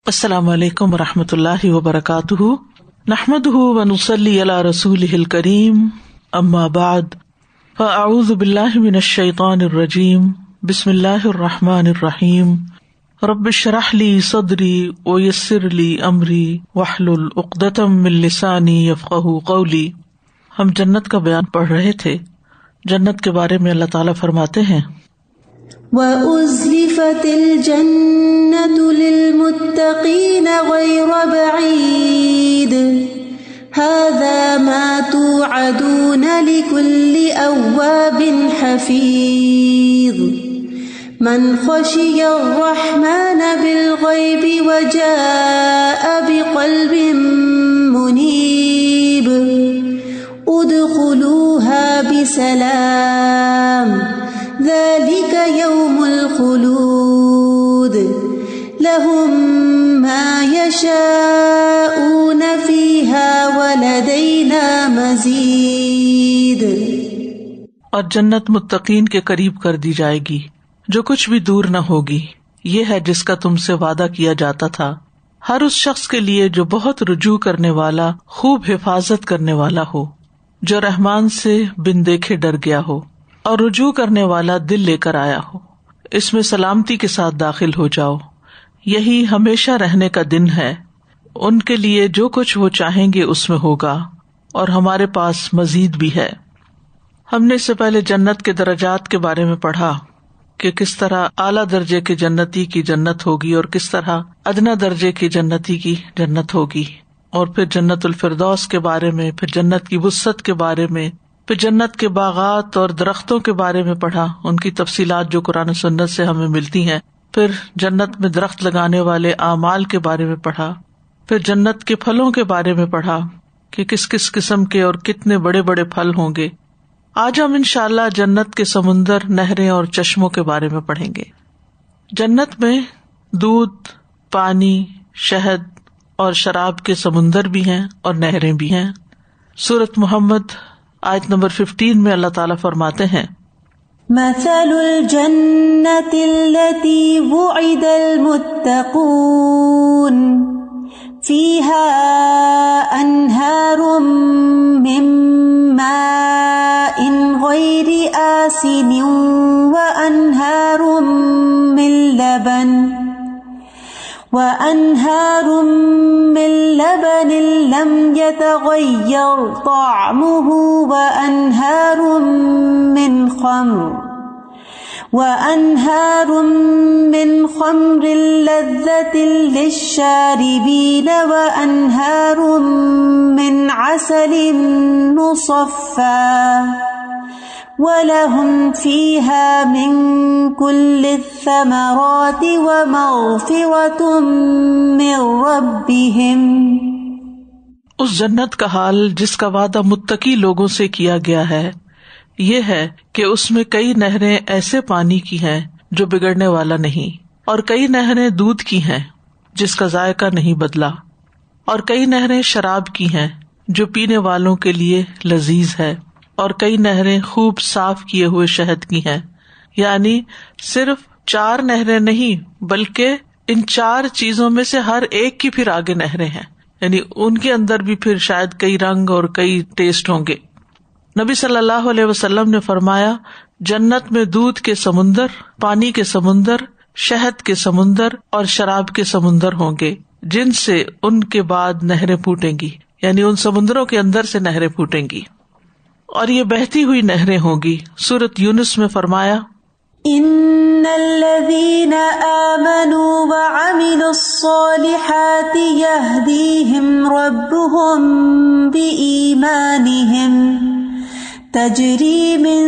السلام علیکم ورحمۃ اللہ وبرکاتہ، نحمدہ ونصلی علی رسولہ الکریم، اما بعد فاعوذ باللہ من الشیطان الرجیم، بسم اللہ الرحمن الرحیم، رب اشرح لی صدری ویسر لی امری واحلل عقدۃ من لسانی یفقہوا قولی۔ ہم جنت کا بیان پڑھ رہے تھے۔ جنت کے بارے میں اللہ تعالیٰ فرماتے ہیں، وَأُزْلِفَتِ الْجَنَّةُ لِلْمُتَّقِينَ غَيْرَ بَعِيدٍ هَذَا مَا تُوعَدُونَ لِكُلِّ أَوَّابٍ حَفِيظٍ مَنْ خَشِيَ الرَّحْمَنَ بِالْغَيْبِ وَجَاءَ بِقَلْبٍ مُنِيبٍ ادْخُلُوهَا بِسَلَامٍ ذَلِكَ يَوْمُ الْخُلُودِ لَهُم مَّا يَشَاءُونَ فِيهَا وَلَدَيْنَا مَزِيدٌ۔ اور جنت متقین کے قریب کر دی جائے گی، جو کچھ بھی دور نہ ہوگی۔ یہ ہے جس کا تم سے وعدہ کیا جاتا تھا، ہر اس شخص کے لیے جو بہت رجوع کرنے والا، خوب حفاظت کرنے والا ہو، جو رحمان سے بن دیکھے ڈر گیا ہو اور رجوع کرنے والا دل لے کر آیا ہو۔ اس میں سلامتی کے ساتھ داخل ہو جاؤ، یہی ہمیشہ رہنے کا دن ہے۔ ان کے لیے جو کچھ وہ چاہیں گے اس میں ہوگا، اور ہمارے پاس مزید بھی ہے۔ ہم نے اس سے پہلے جنت کے درجات کے بارے میں پڑھا کہ کس طرح اعلیٰ درجے کے جنتی کی جنت ہوگی اور کس طرح ادنا درجے کی جنتی کی جنت ہوگی، اور پھر جنت الفردوس کے بارے میں، پھر جنت کی وسعت کے بارے میں، پھر جنت کے باغات اور درختوں کے بارے میں پڑھا، ان کی تفصیلات جو قرآن و سنت سے ہمیں ملتی ہیں۔ پھر جنت میں درخت لگانے والے اعمال کے بارے میں پڑھا، پھر جنت کے پھلوں کے بارے میں پڑھا کہ کس کس قسم کے اور کتنے بڑے بڑے پھل ہوں گے۔ آج ہم انشاءاللہ جنت کے سمندر، نہریں اور چشموں کے بارے میں پڑھیں گے۔ جنت میں دودھ، پانی، شہد اور شراب کے سمندر بھی ہیں اور نہریں بھی ہیں۔ سورۃ محمد آیت نمبر 15 میں اللہ تعالیٰ فرماتے ہیں، مثل الجنة التي وعد المتقون فيها أنهار من ماء غير آسن وأنهار من لبن لم يتغير طعمه وأنهار من خمر لذة للشاربين وأنهار من عسل مصفى وَلَهُمْ فِيهَا مِن كُلِّ الثَّمَرَاتِ وَمَغْفِرَةٌ مِّن رَّبِّهِمْ۔ اس جنت کا حال جس کا وعدہ متقی لوگوں سے کیا گیا ہے یہ ہے کہ اس میں کئی نہریں ایسے پانی کی ہیں جو بگڑنے والا نہیں، اور کئی نہریں دودھ کی ہیں جس کا ذائقہ نہیں بدلا، اور کئی نہریں شراب کی ہیں جو پینے والوں کے لیے لذیذ ہے، اور کئی نہریں خوب صاف کیے ہوئے شہد کی ہیں۔ یعنی صرف 4 نہریں نہیں بلکہ ان 4 چیزوں میں سے ہر ایک کی پھر آگے نہریں ہیں، یعنی ان کے اندر بھی پھر شاید کئی رنگ اور کئی ٹیسٹ ہوں گے۔ نبی صلی اللہ علیہ وسلم نے فرمایا، جنت میں دودھ کے سمندر، پانی کے سمندر، شہد کے سمندر اور شراب کے سمندر ہوں گے، جن سے ان کے بعد نہریں پھوٹیں گی، یعنی ان سمندروں کے اندر سے نہریں پھوٹیں گی، اور یہ بہتی ہوئی نہریں ہوں گی۔ سورۃ یونس میں فرمایا، ان الذين آمنوا وعملوا الصالحات يهديهم ربهم بإيمانهم تجري من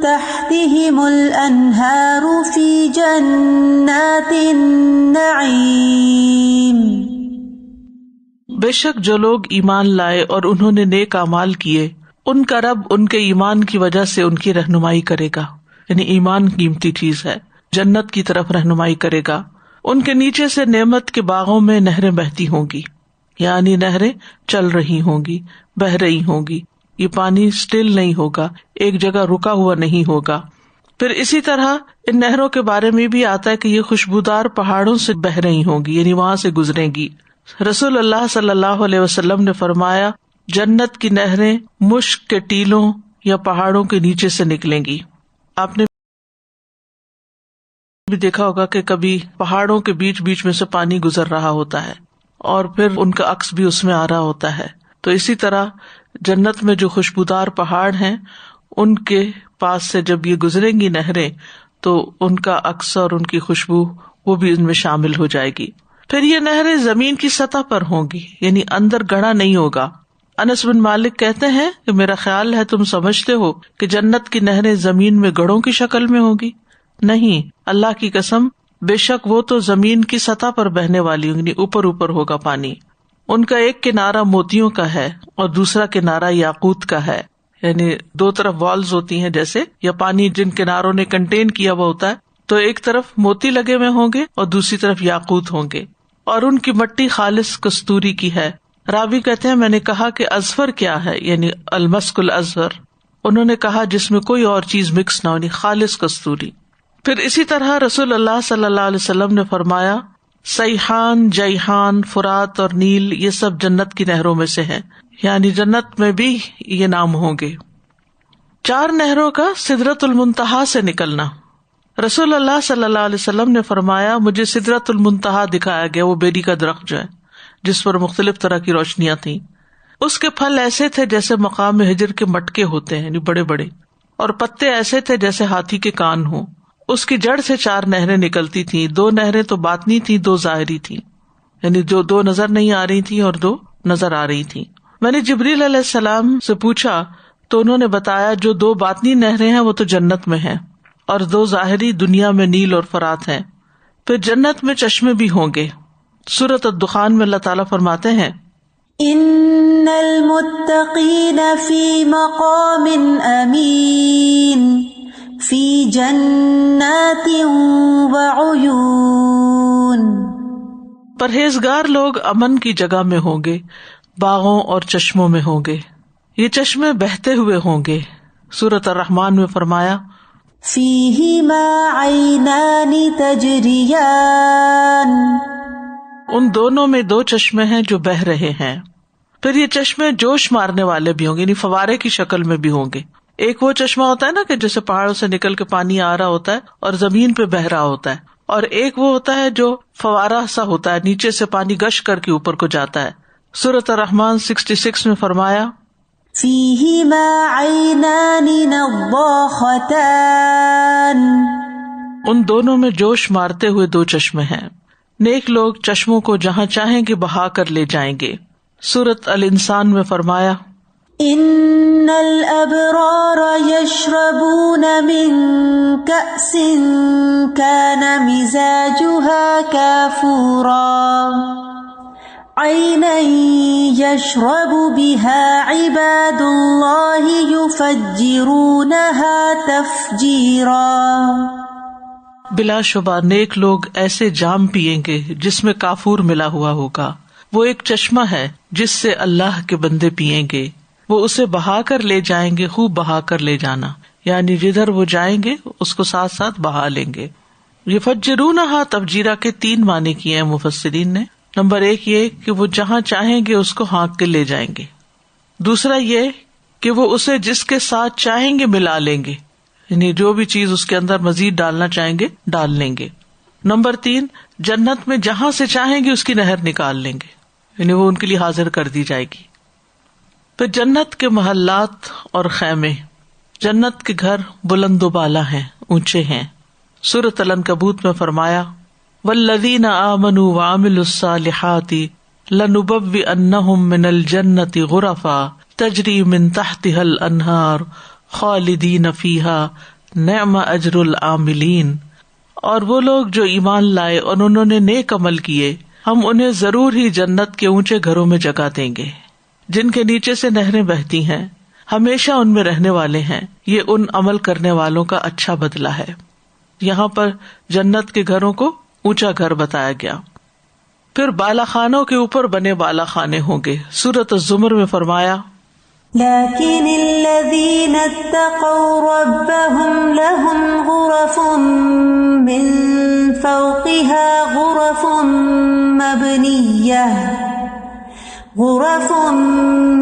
تحتهم الأنهار في جنات النعيم۔ بے شک جو لوگ ایمان لائے اور انہوں نے نیک اعمال کیے، ان کا رب ان کے ایمان کی وجہ سے ان کی رہنمائی کرے گا، یعنی ایمان قیمتی چیز ہے، جنت کی طرف رہنمائی کرے گا۔ ان کے نیچے سے نعمت کے باغوں میں نہریں بہتی ہوں گی، یعنی نہریں چل رہی ہوں گی، بہہ رہی ہوں گی، یہ پانی اسٹل نہیں ہوگا، ایک جگہ رکا ہوا نہیں ہوگا۔ پھر اسی طرح ان نہروں کے بارے میں بھی آتا ہے کہ یہ خوشبودار پہاڑوں سے بہ رہی ہوں گی، یعنی وہاں سے گزریں گی. رسول اللہ صلی اللہ علیہ وسلم نے فرمایا جنت کی نہریں مشک کے ٹیلوں یا پہاڑوں کے نیچے سے نکلیں گی. آپ نے بھی دیکھا ہوگا کہ کبھی پہاڑوں کے بیچ بیچ میں سے پانی گزر رہا ہوتا ہے اور پھر ان کا عکس بھی اس میں آ رہا ہوتا ہے. تو اسی طرح جنت میں جو خوشبودار پہاڑ ہیں ان کے پاس سے جب یہ گزریں گی نہریں تو ان کا عکس اور ان کی خوشبو وہ بھی ان میں شامل ہو جائے گی. پھر یہ نہریں زمین کی سطح پر ہوں گی، یعنی اندر گڑھا نہیں ہوگا. انس بن مالک کہتے ہیں کہ میرا خیال ہے تم سمجھتے ہو کہ جنت کی نہریں زمین میں گڑھوں کی شکل میں ہوگی. نہیں، اللہ کی قسم، بے شک وہ تو زمین کی سطح پر بہنے والی ہوں گی، اوپر اوپر ہوگا پانی. ان کا ایک کنارہ موتیوں کا ہے اور دوسرا کنارہ یاقوت کا ہے، یعنی دو طرف والز ہوتی ہیں جیسے، یا پانی جن کناروں نے کنٹین کیا ہوا ہوتا ہے، تو ایک طرف موتی لگے ہوئے ہوں گے اور دوسری طرف یاقوت ہوں گے، اور ان کی مٹی خالص کستوری کی ہے. راوی کہتے ہیں میں نے کہا کہ ازفر کیا ہے، یعنی المسک الازفر. انہوں نے کہا جس میں کوئی اور چیز مکس نہ ہو، یعنی خالص کستوری. پھر اسی طرح رسول اللہ صلی اللہ علیہ وسلم نے فرمایا سیحان، جیحان، فرات اور نیل یہ سب جنت کی نہروں میں سے ہیں، یعنی جنت میں بھی یہ نام ہوں گے. 4 نہروں کا سدرۃ المنتہا سے نکلنا. رسول اللہ صلی اللہ علیہ وسلم نے فرمایا مجھے سدرۃ المنتہا دکھایا گیا، وہ بیری کا درخت جو ہے جس پر مختلف طرح کی روشنیاں تھیں. اس کے پھل ایسے تھے جیسے مقام ہجر کے مٹکے ہوتے ہیں، یعنی بڑے بڑے، اور پتے ایسے تھے جیسے ہاتھی کے کان ہوں. اس کی جڑ سے 4 نہریں نکلتی تھیں، 2 نہریں تو باطنی تھیں، 2 ظاہری تھیں، یعنی جو 2 نظر نہیں آ رہی تھیں اور 2 نظر آ رہی تھیں. میں نے جبریل علیہ السلام سے پوچھا تو انہوں نے بتایا جو 2 باطنی نہریں ہیں وہ تو جنت میں ہیں اور 2 ظاہری دنیا میں نیل اور فرات ہیں. پھر جنت میں چشمے بھی ہوں گے. سورۃ الدخان میں اللہ تعالیٰ فرماتے ہیں ان المتقین فی مقام امین فی جنات وعیون. پرہیزگار لوگ امن کی جگہ میں ہوں گے، باغوں اور چشموں میں ہوں گے، یہ چشمے بہتے ہوئے ہوں گے. سورۃ الرحمن میں فرمایا فیہما عینان تجریان. ان دونوں میں 2 چشمے ہیں جو بہہ رہے ہیں. پھر یہ چشمے جوش مارنے والے بھی ہوں گے، یعنی فوارے کی شکل میں بھی ہوں گے. ایک وہ چشمہ ہوتا ہے نا کہ جیسے پہاڑوں سے نکل کے پانی آ رہا ہوتا ہے اور زمین پہ بہہ رہا ہوتا ہے، اور ایک وہ ہوتا ہے جو فوارہ سا ہوتا ہے، نیچے سے پانی گش کر کے اوپر کو جاتا ہے. سورۃ الرحمن 66 میں فرمایا فیہما عینان نضاختان. ان دونوں میں جوش مارتے ہوئے 2 چشمے ہیں. نیک لوگ چشموں کو جہاں چاہیں گے بہا کر لے جائیں گے. سورۃ الانسان میں فرمایا ان الابرار یشربون من کأس کان مزاجها کافورا عینا یشرب بها عباد اللہ یفجرونها تفجیرا. بلا شبہ نیک لوگ ایسے جام پیئیں گے جس میں کافور ملا ہوا ہوگا. وہ ایک چشمہ ہے جس سے اللہ کے بندے پیئیں گے، وہ اسے بہا کر لے جائیں گے، خوب بہا کر لے جانا، یعنی جدھر وہ جائیں گے اس کو ساتھ ساتھ بہا لیں گے. یفجرونہا تفجیرا کے 3 معنی کیے ہیں مفسرین نے. نمبر 1 یہ کہ وہ جہاں چاہیں گے اس کو ہانک کے لے جائیں گے. دوسرا یہ کہ وہ اسے جس کے ساتھ چاہیں گے ملا لیں گے، یعنی جو بھی چیز اس کے اندر مزید ڈالنا چاہیں گے ڈال لیں گے. نمبر 3 جنت میں جہاں سے چاہیں گے اس کی نہر نکال لیں گے، یعنی وہ ان کے لیے حاضر کر دی جائے گی. پھر جنت کے محلات اور خیمے. جنت کے گھر بلند و بالا ہیں، اونچے ہیں. سورۃ العنکبوت میں فرمایا والذین آمنوا وعملوا الصالحات لنبوئنہم من الجنۃ غرفا تجری من تحتها الانہار خالدین فیہا نعم اجر العاملین. اور وہ لوگ جو ایمان لائے اور انہوں نے نیک عمل کیے، ہم انہیں ضرور ہی جنت کے اونچے گھروں میں جگہ دیں گے جن کے نیچے سے نہریں بہتی ہیں، ہمیشہ ان میں رہنے والے ہیں. یہ ان عمل کرنے والوں کا اچھا بدلہ ہے. یہاں پر جنت کے گھروں کو اونچا گھر بتایا گیا. پھر بالا خانوں کے اوپر بنے بالا خانے ہوں گے. سورۃ الزمر میں فرمایا لكن الذين اتقوا ربهم لهم غرف من فوقها غرف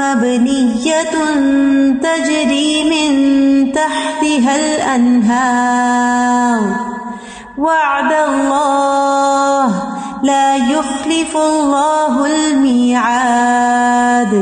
مبنية تجري من تحتها الأنهار وعد الله لا يخلف الله الميعاد.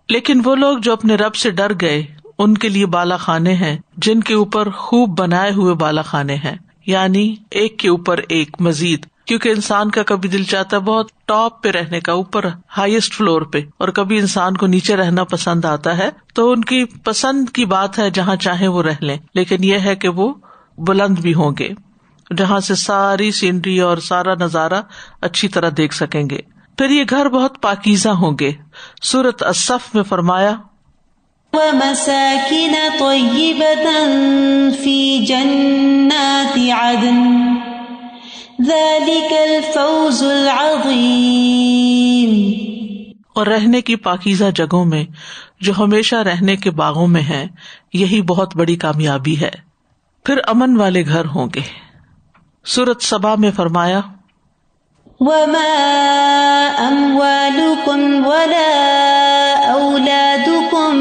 لیکن وہ لوگ جو اپنے رب سے ڈر گئے ان کے لیے بالا خانے ہیں جن کے اوپر خوب بنائے ہوئے بالا خانے ہیں، یعنی ایک کے اوپر ایک مزید، کیونکہ انسان کا کبھی دل چاہتا ہے بہت ٹاپ پہ رہنے کا، اوپر ہائیسٹ فلور پہ، اور کبھی انسان کو نیچے رہنا پسند آتا ہے. تو ان کی پسند کی بات ہے جہاں چاہیں وہ رہ لیں، لیکن یہ ہے کہ وہ بلند بھی ہوں گے جہاں سے ساری سینری اور سارا نظارہ اچھی طرح دیکھ سکیں گے. پھر یہ گھر بہت پاکیزہ ہوں گے. سورۃ الصف میں فرمایا وَمَسَاكِنَ طَيِّبَةً فِي جَنَّاتِ عَدْنٍ ذَلِكَ الْفَوْزُ الْعَظِيمُ، اور رہنے کی پاکیزہ جگہوں میں جو ہمیشہ رہنے کے باغوں میں ہیں، یہی بہت بڑی کامیابی ہے. پھر امن والے گھر ہوں گے. سورۃ سبا میں فرمایا وَمَا أَمْوَالُكُمْ وَلَا أَوْلَادُكُمْ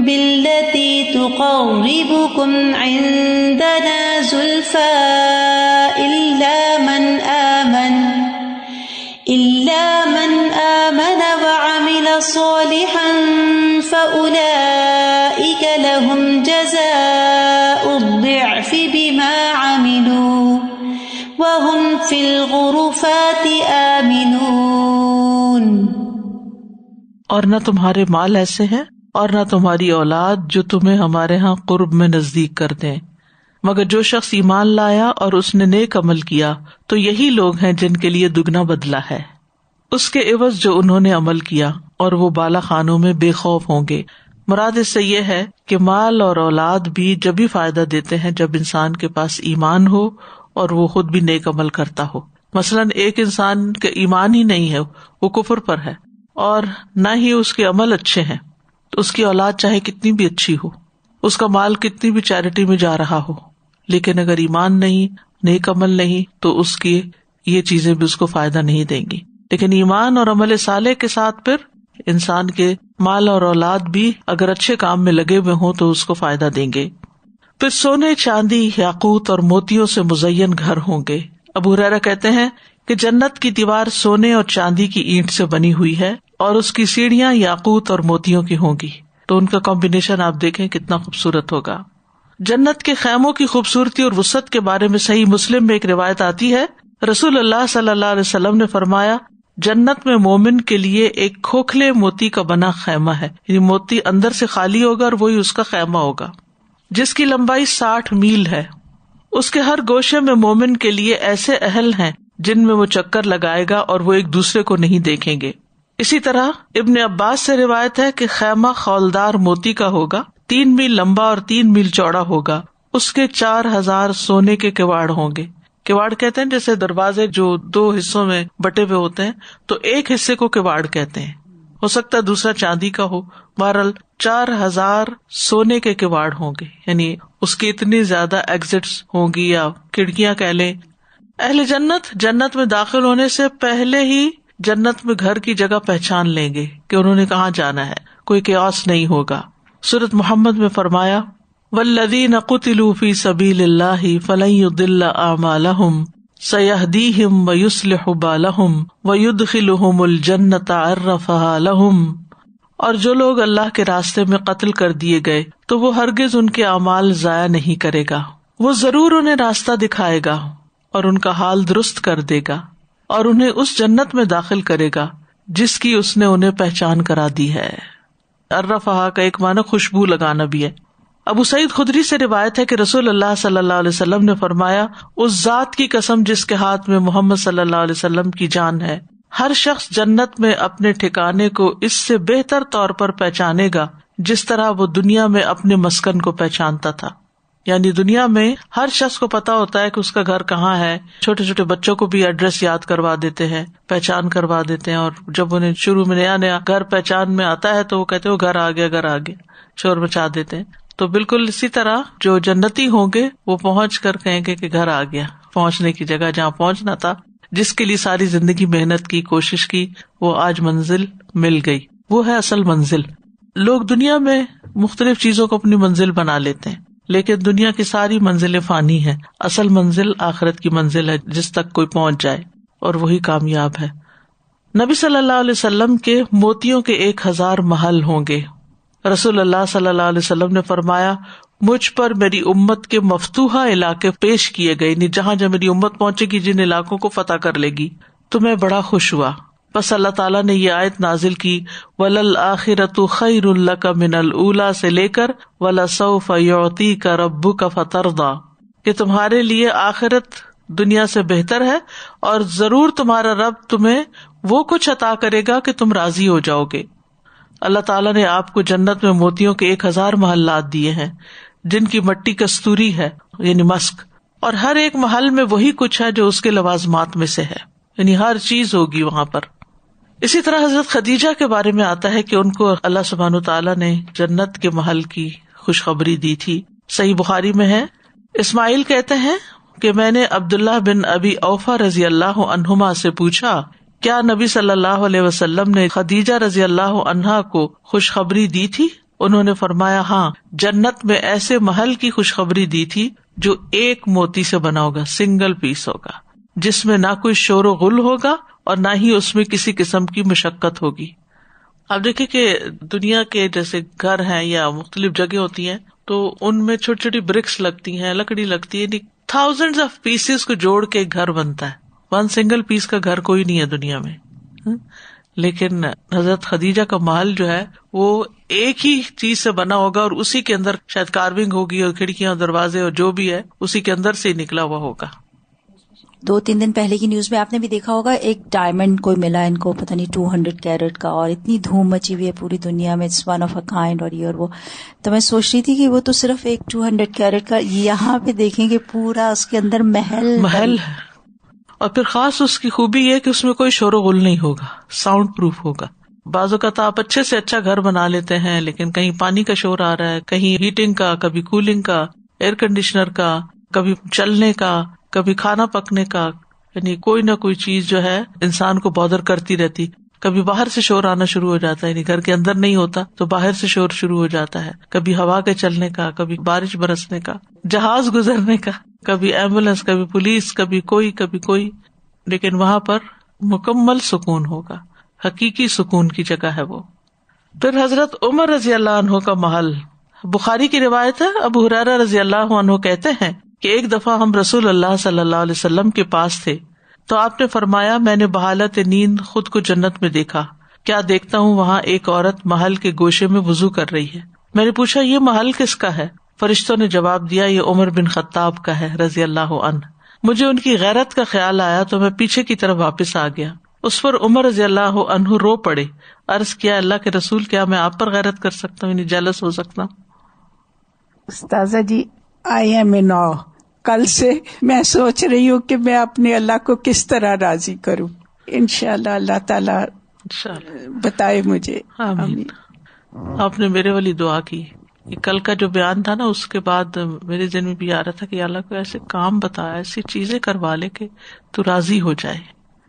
بِالَّتِي تُقَرِّبُكُمْ عِندَنَا زُلْفَىٰ إِلَّا مَنْ آمَنَ وَعَمِلَ صَالِحًا فَأُولَئِكَ لَهُمْ جَزَاءُ الضِّعْفِ بِمَا عَمِلُوا وَهُمْ فِي الْغُرُفَاتِ آمِنُونَ. اور نہ تمہارے مال ایسے ہیں اور نہ تمہاری اولاد جو تمہیں ہمارے ہاں قرب میں نزدیک کر دیں، مگر جو شخص ایمان لایا اور اس نے نیک عمل کیا تو یہی لوگ ہیں جن کے لیے دگنا بدلہ ہے اس کے عوض جو انہوں نے عمل کیا، اور وہ بالا خانوں میں بے خوف ہوں گے. مراد اس سے یہ ہے کہ مال اور اولاد بھی جبھی فائدہ دیتے ہیں جب انسان کے پاس ایمان ہو اور وہ خود بھی نیک عمل کرتا ہو. مثلاً ایک انسان کا ایمان ہی نہیں ہے، وہ کفر پر ہے، اور نہ ہی اس کے عمل اچھے ہیں، تو اس کی اولاد چاہے کتنی بھی اچھی ہو، اس کا مال کتنی بھی چیریٹی میں جا رہا ہو، لیکن اگر ایمان نہیں، نیک عمل نہیں، تو اس کی یہ چیزیں بھی اس کو فائدہ نہیں دیں گی. لیکن ایمان اور عمل صالح کے ساتھ پھر انسان کے مال اور اولاد بھی اگر اچھے کام میں لگے ہوئے ہوں تو اس کو فائدہ دیں گے. پھر سونے، چاندی، یاقوت اور موتیوں سے مزین گھر ہوں گے. ابو ہریرہ کہتے ہیں کہ جنت کی دیوار سونے اور چاندی کی اینٹ سے بنی ہوئی ہے اور اس کی سیڑھیاں یاقوت اور موتیوں کی ہوں گی. تو ان کا کمبینیشن آپ دیکھیں کتنا خوبصورت ہوگا. جنت کے خیموں کی خوبصورتی اور وسعت کے بارے میں صحیح مسلم میں ایک روایت آتی ہے، رسول اللہ صلی اللہ علیہ وسلم نے فرمایا جنت میں مومن کے لیے ایک کھوکھلے موتی کا بنا خیمہ ہے، یعنی موتی اندر سے خالی ہوگا اور وہی اس کا خیمہ ہوگا، جس کی لمبائی 60 میل ہے. اس کے ہر گوشے میں مومن کے لیے ایسے اہل ہیں جن میں وہ چکر لگائے گا اور وہ ایک دوسرے کو نہیں دیکھیں گے. اسی طرح ابن عباس سے روایت ہے کہ خیمہ خولدار موتی کا ہوگا، 3 میل لمبا اور 3 میل چوڑا ہوگا. اس کے 4000 سونے کے کواڑ ہوں گے. کواڑ کہتے ہیں جیسے دروازے جو 2 حصوں میں بٹے ہوئے ہوتے ہیں، تو ایک حصے کو کواڑ کہتے ہیں، ہو سکتا ہے دوسرا چاندی کا ہو. بہرحال 4000 سونے کے کواڑ ہوں گے، یعنی اس کی اتنی زیادہ ایگزٹس ہوں گی یا کھڑکیاں کہہ لیں. اہل جنت میں داخل ہونے سے پہلے ہی جنت میں گھر کی جگہ پہچان لیں گے کہ انہوں نے کہاں جانا ہے، کوئی کیاس نہیں ہوگا. سورۃ محمد میں فرمایا والذین قتلوا فی سبیل اللہ فلن یضل اعمالہم سیہدیہم ویصلح بالہم ویدخلہم الجنۃ عرفہا لہم. اور جو لوگ اللہ کے راستے میں قتل کر دیے گئے تو وہ ہرگز ان کے اعمال ضائع نہیں کرے گا، وہ ضرور انہیں راستہ دکھائے گا اور ان کا حال درست کر دے گا اور انہیں اس جنت میں داخل کرے گا جس کی اس نے انہیں پہچان کرا دی ہے. عرفہا کا ایک معنی خوشبو لگانا بھی ہے. ابو سعید خدری سے روایت ہے کہ رسول اللہ صلی اللہ علیہ وسلم نے فرمایا اس ذات کی قسم جس کے ہاتھ میں محمد صلی اللہ علیہ وسلم کی جان ہے، ہر شخص جنت میں اپنے ٹھکانے کو اس سے بہتر طور پر پہچانے گا جس طرح وہ دنیا میں اپنے مسکن کو پہچانتا تھا. یعنی دنیا میں ہر شخص کو پتا ہوتا ہے کہ اس کا گھر کہاں ہے. چھوٹے چھوٹے بچوں کو بھی ایڈریس یاد کروا دیتے ہیں, پہچان کروا دیتے ہیں, اور جب انہیں شروع میں نیا گھر پہچان میں آتا ہے تو وہ کہتے ہیں وہ گھر آ گیا, گھر آ گیا, شور مچا دیتے ہیں. تو بالکل اسی طرح جو جنتی ہوں گے وہ پہنچ کر کہیں گے کہ گھر آ گیا, پہنچنے کی جگہ جہاں پہنچنا تھا, جس کے لیے ساری زندگی محنت کی, کوشش کی, وہ آج منزل مل گئی. وہ ہے اصل منزل. لوگ دنیا میں مختلف چیزوں کو اپنی منزل بنا لیتے ہیں, لیکن دنیا کی ساری منزلیں فانی ہیں. اصل منزل آخرت کی منزل ہے جس تک کوئی پہنچ جائے, اور وہی کامیاب ہے. نبی صلی اللہ علیہ وسلم کے موتیوں کے 1000 محل ہوں گے. رسول اللہ صلی اللہ علیہ وسلم نے فرمایا, مجھ پر میری امت کے مفتوحہ علاقے پیش کیے گئے, یعنی جہاں جہاں میری امت پہنچے گی, جن علاقوں کو فتح کر لے گی, تو میں بڑا خوش ہوا. بس اللہ تعالیٰ نے یہ آیت نازل کی, وَلَلْآخِرَةُ خَيْرٌ لَكَ مِنَ الْأُولَىٰ سے لے کر وَلَسَوْفَ يُعْطِيكَ رَبُّكَ فَتَرْضَىٰ, کہ تمہارے لیے آخرت دنیا سے بہتر ہے, اور ضرور تمہارا رب تمہیں وہ کچھ عطا کرے گا کہ تم راضی ہو جاؤ گے. اللہ تعالیٰ نے آپ کو جنت میں موتیوں کے 1000 محلات دیے ہیں, جن کی مٹی کستوری ہے یعنی مسک, اور ہر ایک محل میں وہی کچھ ہے جو اس کے لوازمات میں سے ہے, یعنی ہر چیز ہوگی وہاں پر. اسی طرح حضرت خدیجہ کے بارے میں آتا ہے کہ ان کو اللہ سبحانہ وتعالیٰ نے جنت کے محل کی خوشخبری دی تھی. صحیح بخاری میں ہے, اسماعیل کہتے ہیں کہ میں نے عبداللہ بن ابی اوفا رضی اللہ عنہما سے پوچھا, کیا نبی صلی اللہ علیہ وسلم نے خدیجہ رضی اللہ عنہا کو خوشخبری دی تھی؟ انہوں نے فرمایا, ہاں, جنت میں ایسے محل کی خوشخبری دی تھی جو ایک موتی سے بنا ہوگا, سنگل پیس ہوگا, جس میں نہ کوئی شور و غل ہوگا اور نہ ہی اس میں کسی قسم کی مشقت ہوگی. آپ دیکھیں کہ دنیا کے جیسے گھر ہیں یا مختلف جگہ ہوتی ہیں تو ان میں چھوٹی چھوٹی برکس لگتی ہیں, لکڑی لگتی ہے, تھاؤزینڈز آف پیسز کو جوڑ کے گھر بنتا ہے. 1 سنگل پیس کا گھر کوئی نہیں ہے دنیا میں. لیکن حضرت خدیجہ کا محل جو ہے وہ ایک ہی چیز سے بنا ہوگا, اور اسی کے اندر شاید کارونگ ہوگی, اور کھڑکیاں, دروازے, اور جو بھی ہے اسی کے اندر سے ہی نکلا ہوا ہوگا. 2-3 دن پہلے کی نیوز میں آپ نے بھی دیکھا ہوگا, ایک ڈائمنڈ کوئی ملا ان کو, پتہ نہیں 200 کیرٹ کا, اور اتنی دھوم مچی ہوئی ہے پوری دنیا میں, it's one of a kind, اور یہ اور وہ. تو میں سوچ رہی تھی کہ وہ تو صرف ایک 200 کیرٹ کا, یہاں پہ دیکھیں گے پورا اس کے اندر محل ہے. اور پھر خاص اس کی خوبی یہ کہ اس میں کوئی شور و غل نہیں ہوگا, ساؤنڈ پروف ہوگا. بعض اوقات آپ اچھے سے اچھا گھر بنا لیتے ہیں, لیکن کہیں پانی کا شور آ رہا ہے, کہیں ہیٹنگ کا, کبھی کولنگ کا, ایئر کنڈیشنر کا, کبھی چلنے کا, کبھی کھانا پکنے کا, یعنی کوئی نہ کوئی چیز جو ہے انسان کو بادر کرتی رہتی. کبھی باہر سے شور آنا شروع ہو جاتا ہے, یعنی گھر کے اندر نہیں ہوتا تو باہر سے شور شروع ہو جاتا ہے. کبھی ہوا کے چلنے کا, کبھی بارش برسنے کا, جہاز گزرنے کا, کبھی ایمبولینس, کبھی پولیس, کبھی کوئی, لیکن وہاں پر مکمل سکون ہوگا, حقیقی سکون کی جگہ ہے وہ. پھر حضرت عمر رضی اللہ عنہ کا محل, بخاری کی روایت ہے, ابو ہریرہ رضی اللہ عنہ کہتے ہیں کہ ایک دفعہ ہم رسول اللہ صلی اللہ علیہ وسلم کے پاس تھے تو آپ نے فرمایا, میں نے بحالت نیند خود کو جنت میں دیکھا, کیا دیکھتا ہوں وہاں ایک عورت محل کے گوشے میں وضو کر رہی ہے. میں نے پوچھا, یہ محل کس کا ہے؟ فرشتوں نے جواب دیا, یہ عمر بن خطاب کا ہے رضی اللہ عنہ. مجھے ان کی غیرت کا خیال آیا تو میں پیچھے کی طرف واپس آ گیا. اس پر عمر رضی اللہ عنہ رو پڑے. عرض کیا, اللہ کے رسول, کیا میں آپ پر غیرت کر سکتا ہوں, یعنی جیلس ہو سکتا ہوں؟ استاذہ جی, آئی ایم ان آ. کل سے میں سوچ رہی ہوں کہ میں اپنے اللہ کو کس طرح راضی کروں. انشاءاللہ اللہ تعالیٰ بتائے مجھے. آمین. آپ نے میرے والی دعا کی. کل کا جو بیان تھا نا, اس کے بعد میرے ذہن میں بھی آ رہا تھا کہ اللہ کو ایسے کام بتا, ایسی چیزیں کروا لے کہ تو راضی ہو جائے,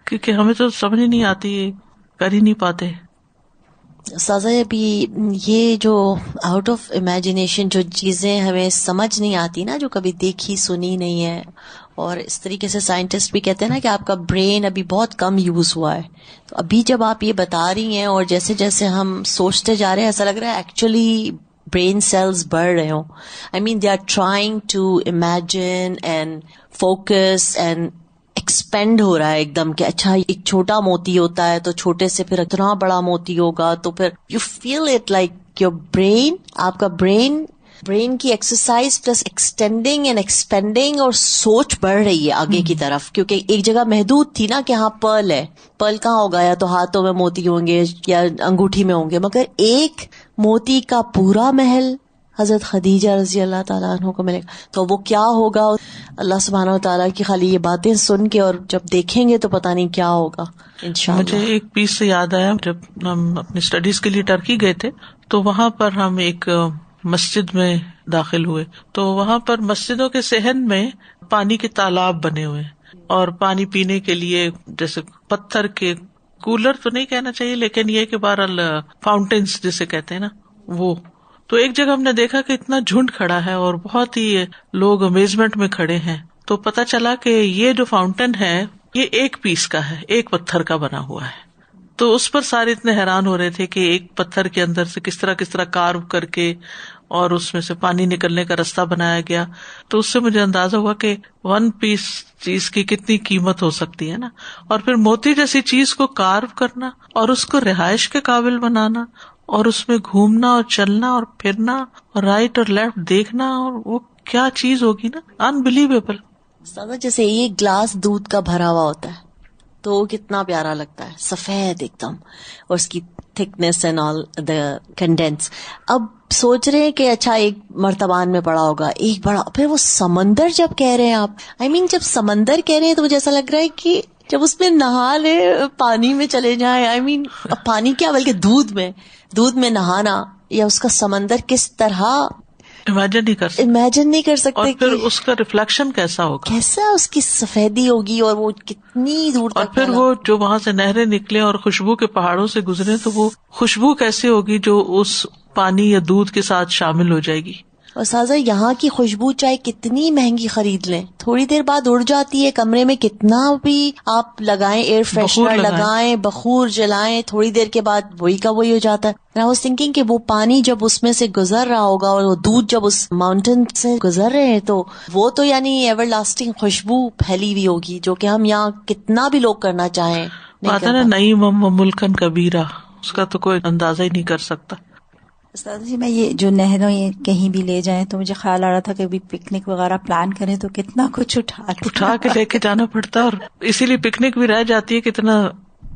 کیونکہ ہمیں تو سمجھ نہیں آتی, کر ہی نہیں پاتے. سازا ابھی یہ جو آؤٹ آف امیجنیشن جو چیزیں ہمیں سمجھ نہیں آتی نا, جو کبھی دیکھی سنی نہیں ہے, اور اس طریقے سے سائنٹسٹ بھی کہتے ہیں نا کہ آپ کا برین ابھی بہت کم یوز ہوا ہے. تو ابھی جب آپ یہ بتا رہی ہیں اور جیسے جیسے ہم سوچتے جا رہے ہیں, ایسا لگ رہا ہے ایکچولی برین سیلز بڑھ رہے ہوں. I mean they are trying to imagine and focus and expand ہو رہا ہے ایک دم کہ اچھا ایک چھوٹا موتی ہوتا ہے تو چھوٹے سے پھر اتنا بڑا موتی ہوگا, تو پھر you feel it like your brain, آپ کا برین کی exercise plus extending and expanding, اور سوچ بڑھ رہی ہے آگے کی طرف. کیونکہ ایک جگہ محدود تھی نا کہ ہاں پرل ہے, پرل کہاں ہوگا, یا تو ہاتھوں میں موتی ہوں گے یا انگوٹھی میں ہوں گے, مگر ایک موتی کا پورا محل حضرت خدیجہ رضی اللہ تعالیٰ عنہ کو ملے گا. تو وہ کیا ہوگا اللہ سبحانہ وتعالیٰ کی خالی یہ باتیں سن کے اور جب دیکھیں گے تو پتہ نہیں کیا ہوگا انشاءاللہ. مجھے ایک پیس سے یاد آیا، جب ہم اپنی اسٹڈیز کے لیے ٹرکی گئے تھے تو وہاں پر ہم ایک مسجد میں داخل ہوئے، تو وہاں پر مسجدوں کے صحن میں پانی کے تالاب بنے ہوئے اور پانی پینے کے لیے جیسے پتھر کے کولر تو نہیں کہنا چاہیے لیکن یہ کہ بہرحال فاؤنٹینس جسے کہتے ہیں نا وہ. تو ایک جگہ ہم نے دیکھا کہ اتنا جھنڈ کھڑا ہے اور بہت ہی لوگ امیزمنٹ میں کھڑے ہیں. تو پتا چلا کہ یہ جو فاؤنٹین ہے یہ ایک پیس کا ہے، ایک پتھر کا بنا ہوا ہے. تو اس پر سارے اتنے حیران ہو رہے تھے کہ ایک پتھر کے اندر سے کس طرح کارو کر کے اور اس میں سے پانی نکلنے کا راستہ بنایا گیا. تو اس سے مجھے اندازہ ہوا کہ 1 پیس چیز کی کتنی قیمت ہو سکتی ہے نا. اور پھر موتی جیسی چیز کو کارو کرنا اور اس کو رہائش کے قابل بنانا اور اس میں گھومنا اور چلنا اور پھرنا اور رائٹ اور لیفٹ دیکھنا، اور وہ کیا چیز ہوگی نا، انبلیویبل. سادہ جیسے ایک گلاس دودھ کا بھرا ہوا ہوتا ہے تو وہ کتنا پیارا لگتا ہے، سفید ایک دم، اور اس کی thickness and all the condense. اب سوچ رہے ہیں کہ اچھا ایک مرتبان میں پڑا ہوگا ایک بڑا، پھر وہ سمندر جب کہہ رہے ہیں آپ، جب سمندر کہہ رہے ہیں تو مجھے ایسا لگ رہا ہے کہ جب اس میں نہا لے، پانی میں چلے جائیں، پانی کیا بلکہ دودھ میں نہانا، یا اس کا سمندر کس طرح امیجن نہیں کر سکتے. اور پھر اس کا ریفلیکشن کیسا ہوگا، کیسا اس کی سفیدی ہوگی، اور وہ کتنی دور اور پھر وہ جو وہاں سے نہریں نکلے اور خوشبو کے پہاڑوں سے گزرے تو وہ خوشبو کیسی ہوگی جو اس پانی یا دودھ کے ساتھ شامل ہو جائے گی. اور سازا یہاں کی خوشبو چاہے کتنی مہنگی خرید لیں تھوڑی دیر بعد اڑ جاتی ہے. کمرے میں کتنا بھی آپ لگائیں، ایئر فریشنر لگائیں، بخور جلائیں، تھوڑی دیر کے بعد وہی کا وہی ہو جاتا ہے. I was thinking کہ وہ پانی جب اس میں سے گزر رہا ہوگا اور وہ دودھ جب اس ماؤنٹین سے گزر رہے ہیں تو وہ تو یعنی ایور لاسٹنگ خوشبو پھیلی ہوئی ہوگی، جو کہ ہم یہاں کتنا بھی لوگ کرنا چاہیں پتا نا نعیم و ملکن کبیرہ، اس کا تو کوئی اندازہ ہی نہیں کر سکتا. استاد جی میں یہ جو نہروں کہیں بھی لے جائیں تو مجھے خیال آ رہا تھا کہ ابھی پکنک وغیرہ پلان کریں تو کتنا کچھ اٹھا کے لے کے جانا پڑتا ہے، اور اسی لیے پکنک بھی رہ جاتی ہے. کتنا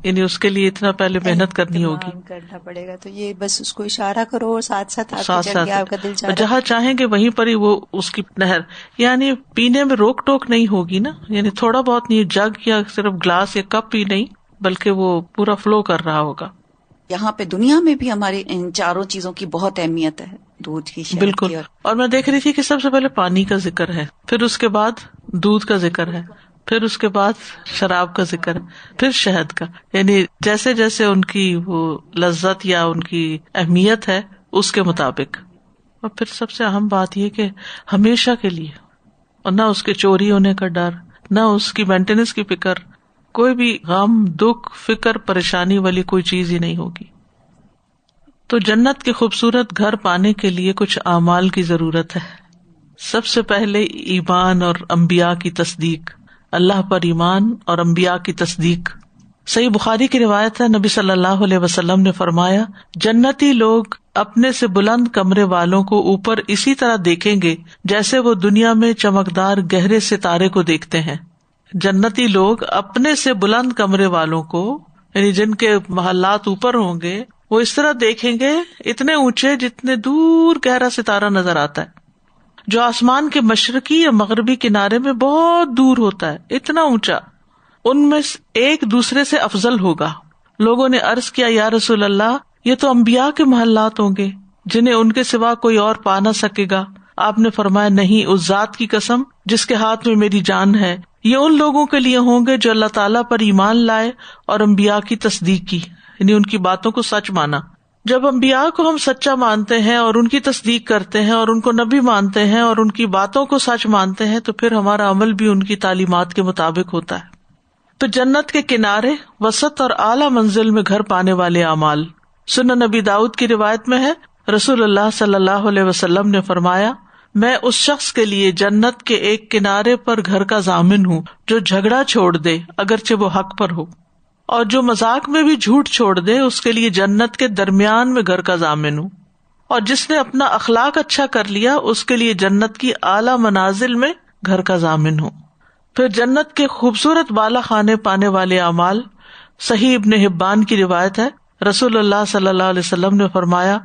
یعنی اس کے لیے اتنا پہلے محنت کرنی ہوگی، کرنا پڑے گا. تو یہ بس اس کو اشارہ کرو اور ساتھ ساتھ آپ کا دل چاہ جہاں چاہیں گے وہیں پر ہی وہ اس کی نہر، یعنی پینے میں روک ٹوک نہیں ہوگی نا. یعنی تھوڑا بہت نہیں، جگ یا صرف گلاس یا کپ ہی نہیں بلکہ وہ پورا فلو کر رہا ہوگا. یہاں پہ دنیا میں بھی ہماری ان چاروں چیزوں کی بہت اہمیت ہے، دودھ کی، شہد کی. بالکل. اور میں دیکھ رہی تھی کہ سب سے پہلے پانی کا ذکر ہے، پھر اس کے بعد دودھ کا ذکر ہے، پھر اس کے بعد شراب کا ذکر ہے، پھر شہد کا. یعنی جیسے جیسے ان کی وہ لذت یا ان کی اہمیت ہے اس کے مطابق. اور پھر سب سے اہم بات یہ کہ ہمیشہ کے لیے، اور نہ اس کے چوری ہونے کا ڈر، نہ اس کی مینٹیننس کی فکر، کوئی بھی غم، دکھ، فکر، پریشانی والی کوئی چیز ہی نہیں ہوگی. تو جنت کے خوبصورت گھر پانے کے لیے کچھ اعمال کی ضرورت ہے. سب سے پہلے ایمان اور انبیاء کی تصدیق، اللہ پر ایمان اور انبیاء کی تصدیق. صحیح بخاری کی روایت ہے، نبی صلی اللہ علیہ وسلم نے فرمایا، جنتی لوگ اپنے سے بلند کمرے والوں کو اوپر اسی طرح دیکھیں گے جیسے وہ دنیا میں چمکدار گہرے ستارے کو دیکھتے ہیں. جنتی لوگ اپنے سے بلند کمرے والوں کو، یعنی جن کے محلات اوپر ہوں گے، وہ اس طرح دیکھیں گے اتنے اونچے جتنے دور گہرا ستارہ نظر آتا ہے، جو آسمان کے مشرقی یا مغربی کنارے میں بہت دور ہوتا ہے، اتنا اونچا. ان میں ایک دوسرے سے افضل ہوگا. لوگوں نے عرض کیا، یا رسول اللہ، یہ تو انبیاء کے محلات ہوں گے جنہیں ان کے سوا کوئی اور پا نہ سکے گا. آپ نے فرمایا، نہیں، اس ذات کی قسم جس کے ہاتھ میں میری جان ہے، یہ ان لوگوں کے لیے ہوں گے جو اللہ تعالیٰ پر ایمان لائے اور انبیاء کی تصدیق کی، یعنی ان کی باتوں کو سچ مانا. جب انبیاء کو ہم سچا مانتے ہیں اور ان کی تصدیق کرتے ہیں اور ان کو نبی مانتے ہیں اور ان کی باتوں کو سچ مانتے ہیں تو پھر ہمارا عمل بھی ان کی تعلیمات کے مطابق ہوتا ہے. تو جنت کے کنارے، وسط اور اعلیٰ منزل میں گھر پانے والے اعمال. سنن نبی داؤد کی روایت میں ہے، رسول اللہ صلی اللہ علیہ وسلم نے فرمایا، میں اس شخص کے لیے جنت کے ایک کنارے پر گھر کا ضامن ہوں جو جھگڑا چھوڑ دے اگرچہ وہ حق پر ہو، اور جو مذاق میں بھی جھوٹ چھوڑ دے اس کے لیے جنت کے درمیان میں گھر کا ضامن ہوں، اور جس نے اپنا اخلاق اچھا کر لیا اس کے لیے جنت کی اعلیٰ منازل میں گھر کا ضامن ہوں. پھر جنت کے خوبصورت بالا خانے پانے والے اعمال. صحیح ابن حبان کی روایت ہے، رسول اللہ صلی اللہ علیہ وسلم نے فرمایا،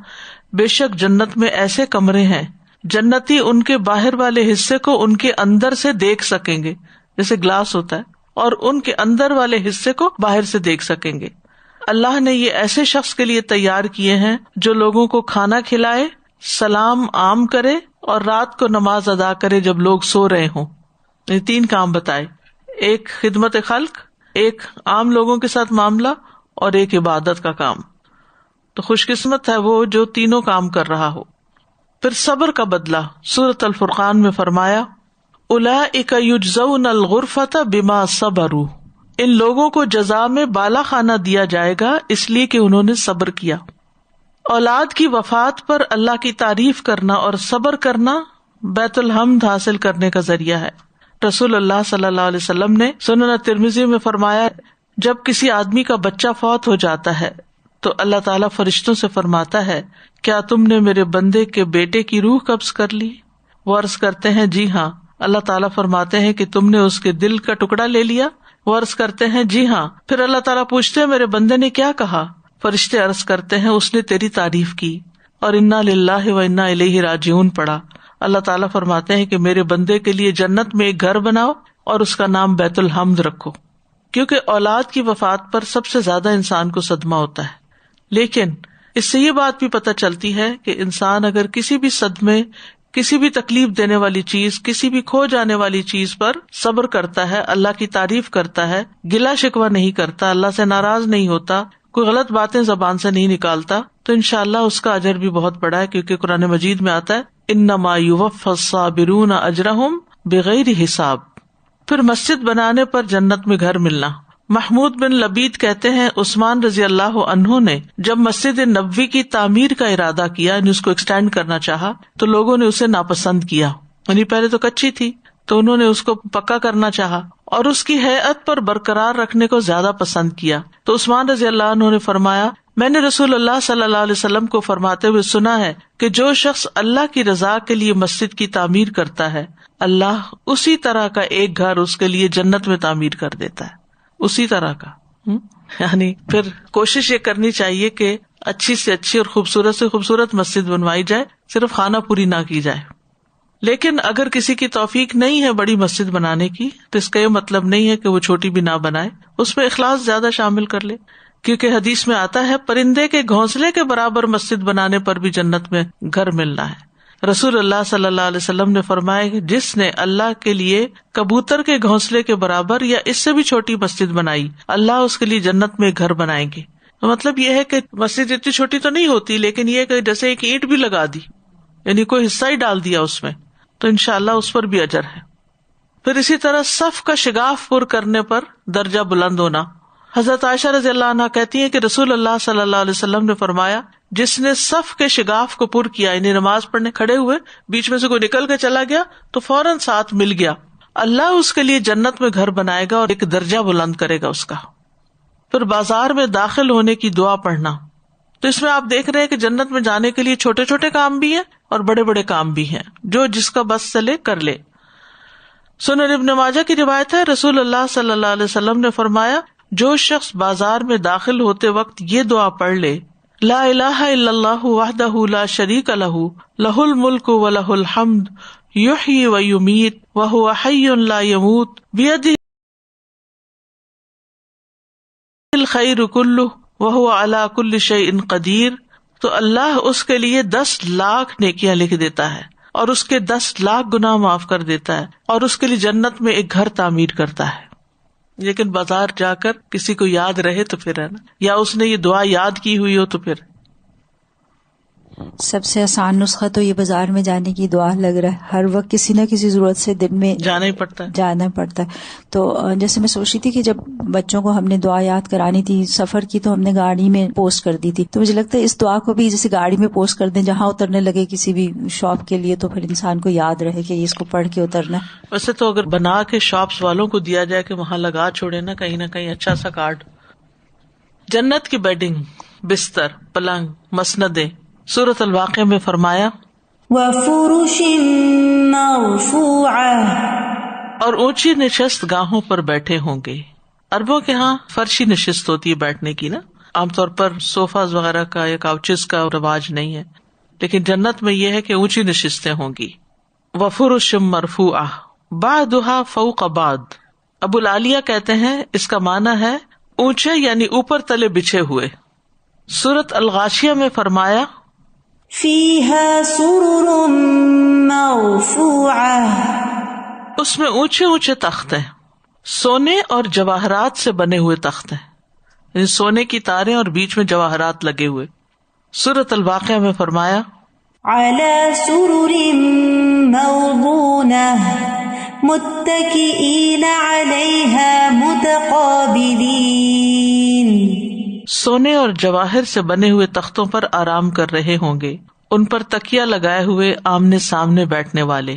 بے شک جنت میں ایسے کمرے ہیں جنتی ان کے باہر والے حصے کو ان کے اندر سے دیکھ سکیں گے، جیسے گلاس ہوتا ہے، اور ان کے اندر والے حصے کو باہر سے دیکھ سکیں گے. اللہ نے یہ ایسے شخص کے لیے تیار کیے ہیں جو لوگوں کو کھانا کھلائے، سلام عام کرے اور رات کو نماز ادا کرے جب لوگ سو رہے ہوں. یہ 3 کام بتائے، ایک خدمت خلق، ایک عام لوگوں کے ساتھ معاملہ، اور ایک عبادت کا کام. تو خوش قسمت ہے وہ جو تینوں کام کر رہا ہو. پھر صبر کا بدلہ سورۃ الفرقان میں فرمایا اولئک یجزون الغرفۃ بما صبروا، ان لوگوں کو جزا میں بالا خانہ دیا جائے گا اس لیے کہ انہوں نے صبر کیا. اولاد کی وفات پر اللہ کی تعریف کرنا اور صبر کرنا بیت الحمد حاصل کرنے کا ذریعہ ہے. رسول اللہ صلی اللہ علیہ وسلم نے سنن ترمذی میں فرمایا جب کسی آدمی کا بچہ فوت ہو جاتا ہے تو اللہ تعالیٰ فرشتوں سے فرماتا ہے کیا تم نے میرے بندے کے بیٹے کی روح قبض کر لی؟ وہ عرض کرتے ہیں جی ہاں. اللہ تعالیٰ فرماتے ہیں کہ تم نے اس کے دل کا ٹکڑا لے لیا؟ وہ عرض کرتے ہیں جی ہاں. پھر اللہ تعالیٰ پوچھتے ہیں میرے بندے نے کیا کہا؟ فرشتے عرض کرتے ہیں اس نے تیری تعریف کی اور انا للہ و انا الیہ راجعون پڑھا. اللہ تعالیٰ فرماتے ہیں کہ میرے بندے کے لیے جنت میں ایک گھر بناؤ اور اس کا نام بیت الحمد رکھو. کیونکہ اولاد کی وفات پر سب سے زیادہ انسان کو صدمہ ہوتا ہے، لیکن اس سے یہ بات بھی پتہ چلتی ہے کہ انسان اگر کسی بھی صدمے، کسی بھی تکلیف دینے والی چیز، کسی بھی کھو جانے والی چیز پر صبر کرتا ہے، اللہ کی تعریف کرتا ہے، گلا شکوہ نہیں کرتا، اللہ سے ناراض نہیں ہوتا، کوئی غلط باتیں زبان سے نہیں نکالتا، تو انشاءاللہ اس کا اجر بھی بہت بڑا ہے. کیونکہ قرآن مجید میں آتا ہے انما یوفی الصابرون اجرہم بغیر حساب. پھر مسجد بنانے پر جنت میں گھر ملنا. محمود بن لبید کہتے ہیں عثمان رضی اللہ عنہ نے جب مسجد نبوی کی تعمیر کا ارادہ کیا، یعنی اس کو ایکسٹینڈ کرنا چاہا، تو لوگوں نے اسے ناپسند کیا. یعنی پہلے تو کچی تھی تو انہوں نے اس کو پکا کرنا چاہا اور اس کی ہیئت پر برقرار رکھنے کو زیادہ پسند کیا. تو عثمان رضی اللہ عنہ نے فرمایا میں نے رسول اللہ صلی اللہ علیہ وسلم کو فرماتے ہوئے سنا ہے کہ جو شخص اللہ کی رضا کے لیے مسجد کی تعمیر کرتا ہے، اللہ اسی طرح کا ایک گھر اس کے لیے جنت میں تعمیر کر دیتا ہے، اسی طرح کا. یعنی پھر کوشش یہ کرنی چاہیے کہ اچھی سے اچھی اور خوبصورت سے خوبصورت مسجد بنوائی جائے، صرف خانہ پوری نہ کی جائے. لیکن اگر کسی کی توفیق نہیں ہے بڑی مسجد بنانے کی تو اس کا یہ مطلب نہیں ہے کہ وہ چھوٹی بھی نہ بنائے، اس میں اخلاص زیادہ شامل کر لے. کیونکہ حدیث میں آتا ہے پرندے کے گھونسلے کے برابر مسجد بنانے پر بھی جنت میں گھر ملنا ہے. رسول اللہ صلی اللہ علیہ وسلم نے فرمایا کہ جس نے اللہ کے لیے کبوتر کے گھونسلے کے برابر یا اس سے بھی چھوٹی مسجد بنائی، اللہ اس کے لیے جنت میں گھر بنائیں گے. مطلب یہ ہے کہ مسجد اتنی چھوٹی تو نہیں ہوتی، لیکن یہ کہ جیسے ایک اینٹ بھی لگا دی، یعنی کوئی حصہ ہی ڈال دیا اس میں، تو انشاءاللہ اس پر بھی اجر ہے. پھر اسی طرح صف کا شگاف پر کرنے پر درجہ بلند ہونا. حضرت عائشہ رضی اللہ عنہا کہتی ہیں کہ رسول اللہ صلی اللہ علیہ وسلم نے فرمایا جس نے صف کے شگاف کو پر کیا، یعنی نماز پڑھنے کھڑے ہوئے بیچ میں سے کوئی نکل کے چلا گیا تو فوراً ساتھ مل گیا، اللہ اس کے لیے جنت میں گھر بنائے گا اور ایک درجہ بلند کرے گا اس کا. پھر بازار میں داخل ہونے کی دعا پڑھنا. تو اس میں آپ دیکھ رہے ہیں کہ جنت میں جانے کے لیے چھوٹے چھوٹے کام بھی ہیں اور بڑے بڑے کام بھی ہیں، جو جس کا بس چلے کر لے. سنن ابن ماجہ کی روایت ہے رسول اللہ صلی اللہ علیہ وسلم نے فرمایا جو شخص بازار میں داخل ہوتے وقت یہ دعا پڑھ لے لا الہ الا اللہ وحدہ لا شریک لہ لہ الملک ولہ الحمد یحیی ویمیت وہو حی لا یموت بیدہ الخیر کلہ وہو علی کل شیء قدیر، تو اللہ اس کے لیے 10 لاکھ نیکیاں لکھ دیتا ہے اور اس کے 10 لاکھ گناہ معاف کر دیتا ہے اور اس کے لیے جنت میں ایک گھر تعمیر کرتا ہے. لیکن بازار جا کر کسی کو یاد رہے تو پھر ہے نا، یا اس نے یہ دعا یاد کی ہوئی ہو تو پھر. سب سے آسان نسخہ تو یہ بازار میں جانے کی دعا لگ رہا ہے. ہر وقت کسی نہ کسی ضرورت سے دن میں جانا ہی پڑتا ہے. تو جیسے میں سوچ رہی تھی کہ جب بچوں کو ہم نے دعا یاد کرانی تھی سفر کی تو ہم نے گاڑی میں پوسٹ کر دی تھی، تو مجھے لگتا ہے اس دعا کو بھی جیسے گاڑی میں پوسٹ کر دیں جہاں اترنے لگے کسی بھی شاپ کے لیے، تو پھر انسان کو یاد رہے کہ اس کو پڑھ کے اترنا ہے. ویسے تو اگر بنا کے شاپس والوں کو دیا جائے کہ وہاں لگا چھوڑے نا کہیں نہ کہیں اچھا سا کارڈ. جنت کی بیڈنگ، بستر، پلنگ، مسندیں. سورۃ الواقعہ میں فرمایا وَفُرُشٍ مَّرْفُوعَةٍ، اور اونچی نشست گاہوں پر بیٹھے ہوں گے. عربوں کے ہاں فرشی نشست ہوتی ہے بیٹھنے کی نا، عام طور پر صوفاز وغیرہ کا یا کاؤچز کا رواج نہیں ہے. لیکن جنت میں یہ ہے کہ اونچی نشستیں ہوں گی. وفرش مرفوعہ بعضها فوق بعض. ابو العالیہ کہتے ہیں اس کا معنی ہے اونچے یعنی اوپر تلے بچھے ہوئے. سورۃ الغاشیہ میں فرمایا فيها سرر مرفوعة. اس میں اونچے اونچے تخت ہیں، سونے اور جواہرات سے بنے ہوئے تخت ہیں، یعنی سونے کی تاریں اور بیچ میں جواہرات لگے ہوئے. سورۃ الواقعہ میں فرمایا على سرر موضونة متكئين عليها متقابلين. سونے اور جواہر سے بنے ہوئے تختوں پر آرام کر رہے ہوں گے، ان پر تکیہ لگائے ہوئے آمنے سامنے بیٹھنے والے.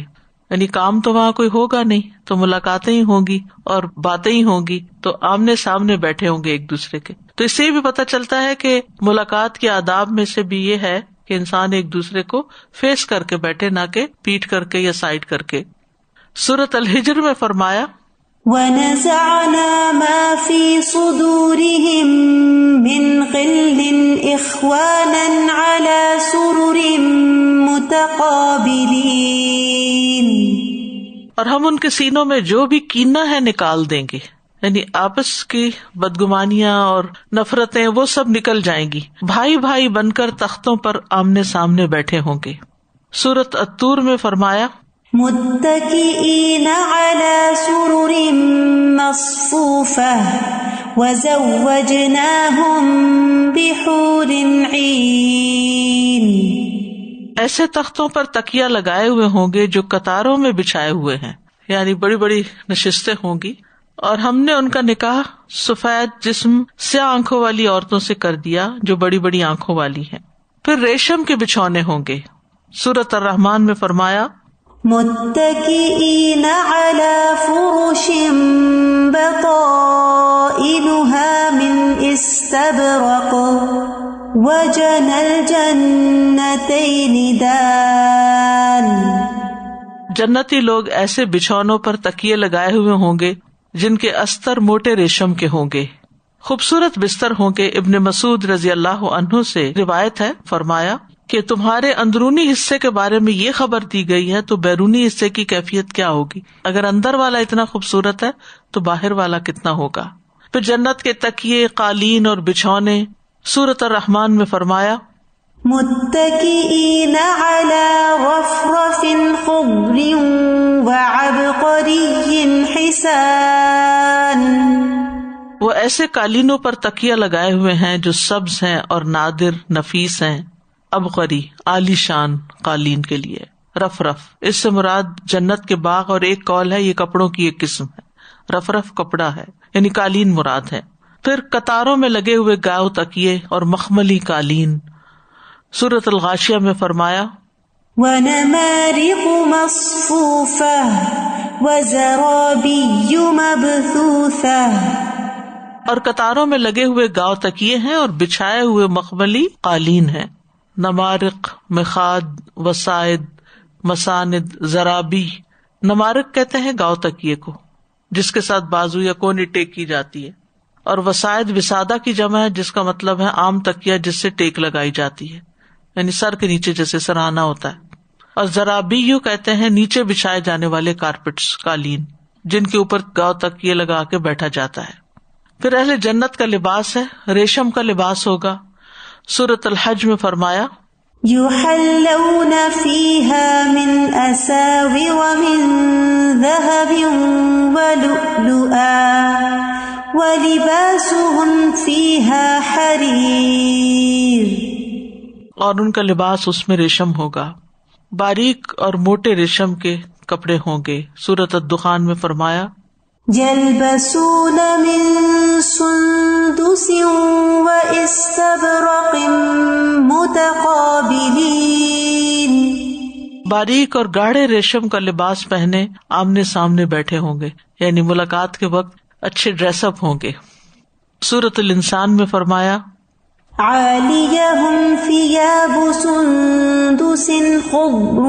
یعنی کام تو وہاں کوئی ہوگا نہیں، تو ملاقاتیں ہی ہوں گی اور باتیں ہی ہوں گی، تو آمنے سامنے بیٹھے ہوں گے ایک دوسرے کے. تو اس سے بھی پتہ چلتا ہے کہ ملاقات کے آداب میں سے بھی یہ ہے کہ انسان ایک دوسرے کو فیس کر کے بیٹھے، نہ کہ پیٹ کر کے یا سائڈ کر کے. سورۃ الحجر میں فرمایا ونزعنا ما في صدورهم من غل إخوانا على سرر متقابلين. اور ہم ان کے سینوں میں جو بھی کینہ ہے نکال دیں گے، یعنی آپس کی بدگمانیاں اور نفرتیں وہ سب نکل جائیں گی، بھائی بھائی بن کر تختوں پر آمنے سامنے بیٹھے ہوں گے. سورۃ الطور میں فرمایا متكئين على سرر مصفوفة وزوجناهم بحور عين. ایسے تختوں پر تکیہ لگائے ہوئے ہوں گے جو قطاروں میں بچھائے ہوئے ہیں، یعنی بڑی بڑی نشستیں ہوں گی، اور ہم نے ان کا نکاح سفید جسم سیاہ آنکھوں والی عورتوں سے کر دیا جو بڑی بڑی آنکھوں والی ہیں. پھر ریشم کے بچھونے ہوں گے. سورۃ الرحمن میں فرمایا متكئين على فرش بطائنها من استبرق وجنى الجنتين دان. جنتی لوگ ایسے بچھونوں پر تکیے لگائے ہوئے ہوں گے جن کے استر موٹے ریشم کے ہوں گے، خوبصورت بستر ہوں گے. ابن مسعود رضی اللہ عنہ سے روایت ہے، فرمایا کہ تمہارے اندرونی حصے کے بارے میں یہ خبر دی گئی ہے تو بیرونی حصے کی کیفیت کیا ہوگی؟ اگر اندر والا اتنا خوبصورت ہے تو باہر والا کتنا ہوگا. پھر جنت کے تکیے، قالین اور بچھونے. سورۃ الرحمن میں فرمایا متكئين على رفرف خضر وعبقري حسان. وہ ایسے قالینوں پر تکیہ لگائے ہوئے ہیں جو سبز ہیں اور نادر نفیس ہیں. ابقری عالی شان قالین کے لیے. رف رف اس سے مراد جنت کے باغ، اور ایک قول ہے یہ کپڑوں کی ایک قسم ہے. رف رف کپڑا ہے، یعنی قالین مراد ہے. پھر قطاروں میں لگے ہوئے گاؤ تکیے اور مخملی قالین. سورۃ الغاشیہ میں فرمایا ونمارق مصفوفة وزرابي مبثوثة. اور قطاروں میں لگے ہوئے گاؤ تکیے ہیں اور بچھائے ہوئے مخملی قالین ہیں. نمارق، مخاد، وسائد، مساند، زرابی. نمارق کہتے ہیں گاؤ تکیے کو جس کے ساتھ بازو یا کونی ٹیک کی جاتی ہے، اور وسائد وسادہ کی جمع ہے جس کا مطلب ہے عام تکیہ جس سے ٹیک لگائی جاتی ہے، یعنی سر کے نیچے جیسے سرہانہ ہوتا ہے. اور زرابی یوں کہتے ہیں نیچے بچھائے جانے والے کارپیٹس، قالین جن کے اوپر گاؤ تکیے لگا کے بیٹھا جاتا ہے. پھر اہل جنت کا لباس ہے، ریشم کا لباس ہوگا. سورۃ الحج میں فرمایا يحلون فيها من أساور من ذهب ولؤلؤا ولباسهم فيها حرير. اور ان کا لباس اس میں ریشم ہوگا، باریک اور موٹے ریشم کے کپڑے ہوں گے. سورۃ الدخان میں فرمایا يلبسون من سندس واستبرق متقابلين. باریک اور گاڑھے ریشم کا لباس پہنے آمنے سامنے بیٹھے ہوں گے، یعنی ملاقات کے وقت اچھے ڈریس اپ ہوں گے. سورۃ الانسان میں فرمایا عاليهم ثياب سندس خضر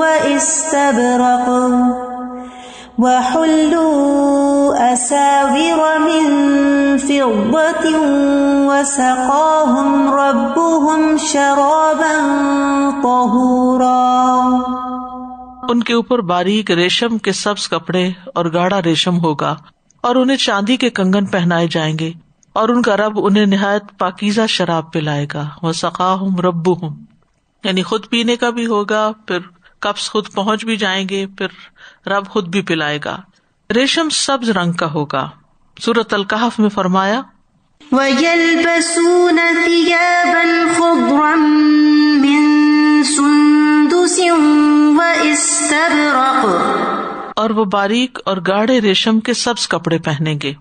واستبرق وحلوا أساور من فضة وسقاهم ربهم شرابا طهورا. ان کے اوپر باریک ریشم کے سبز کپڑے اور گاڑھا ریشم ہوگا، اور انہیں چاندی کے کنگن پہنائے جائیں گے، اور ان کا رب انہیں نہایت پاکیزہ شراب پلائے گا. وسقاہم ربہم، یعنی خود پینے کا بھی ہوگا، پھر کپس خود پہنچ بھی جائیں گے، پھر رب خود بھی پلائے گا. ریشم سبز رنگ کا ہوگا. سورۃ الکہف میں فرمایا وَيَلْبَسُونَ ثِيَابًا خُضْرًا مِّن سُندُسٍ وَإِسْتَبْرَقٍ، اور وہ باریک اور گاڑھے ریشم کے سبز کپڑے پہنیں گے.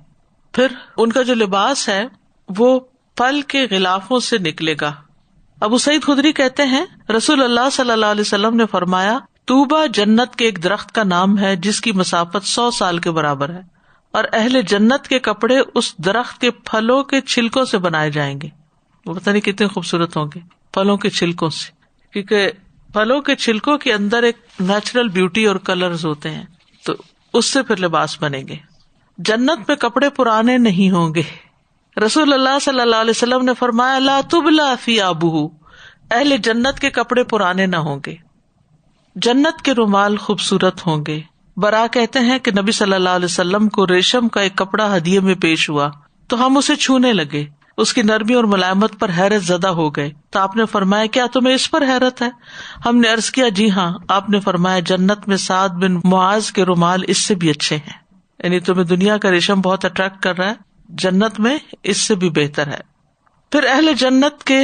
پھر ان کا جو لباس ہے وہ پھل کے غلافوں سے نکلے گا. ابو سعید خدری کہتے ہیں رسول اللہ صلی اللہ علیہ وسلم نے فرمایا طوبہ جنت کے ایک درخت کا نام ہے جس کی مسافت 100 سال کے برابر ہے، اور اہل جنت کے کپڑے اس درخت کے پھلوں کے چھلکوں سے بنائے جائیں گے. وہ پتہ نہیں کتنے خوبصورت ہوں گے پھلوں کے چھلکوں سے، کیونکہ پھلوں کے چھلکوں کے اندر ایک نیچرل بیوٹی اور کلرز ہوتے ہیں، تو اس سے پھر لباس بنیں گے. جنت میں کپڑے پرانے نہیں ہوں گے. رسول اللہ صلی اللہ علیہ وسلم نے فرمایا لا تبلا ثیابہ، اہل جنت کے کپڑے پرانے نہ ہوں گے. جنت کے رومال خوبصورت ہوں گے. برا کہتے ہیں کہ نبی صلی اللہ علیہ وسلم کو ریشم کا ایک کپڑا ہدیے میں پیش ہوا تو ہم اسے چھونے لگے، اس کی نرمی اور ملائمت پر حیرت زدہ ہو گئے. تو آپ نے فرمایا کیا تمہیں اس پر حیرت ہے؟ ہم نے عرض کیا جی ہاں. آپ نے فرمایا جنت میں سعد بن معاذ کے رومال اس سے بھی اچھے ہیں. یعنی تمہیں دنیا کا ریشم بہت اٹریکٹ کر رہا ہے، جنت میں اس سے بھی بہتر ہے. پھر اہل جنت کے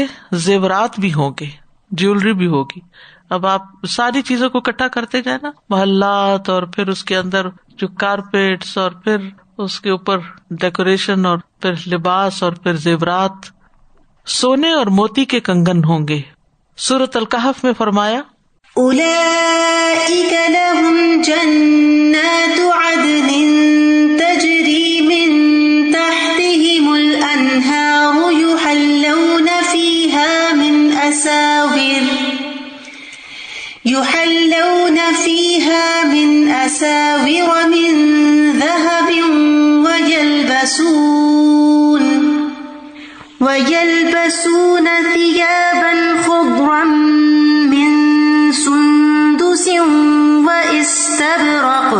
زیورات بھی ہوں گے، جیولری بھی ہوگی. اب آپ ساری چیزوں کو اکٹھا کرتے جائیں نا، محلات اور پھر اس کے اندر جو کارپیٹس اور پھر اس کے اوپر ڈیکوریشن اور پھر لباس اور پھر زیورات. سونے اور موتی کے کنگن ہوں گے. سورۃ الکہف میں فرمایا أولئك لهم جنات عدن تجري من تحتهم الأنهار يحلون فيها من أساور من ذهب ويلبسون ثيابا خضرا من سندس وإستبرق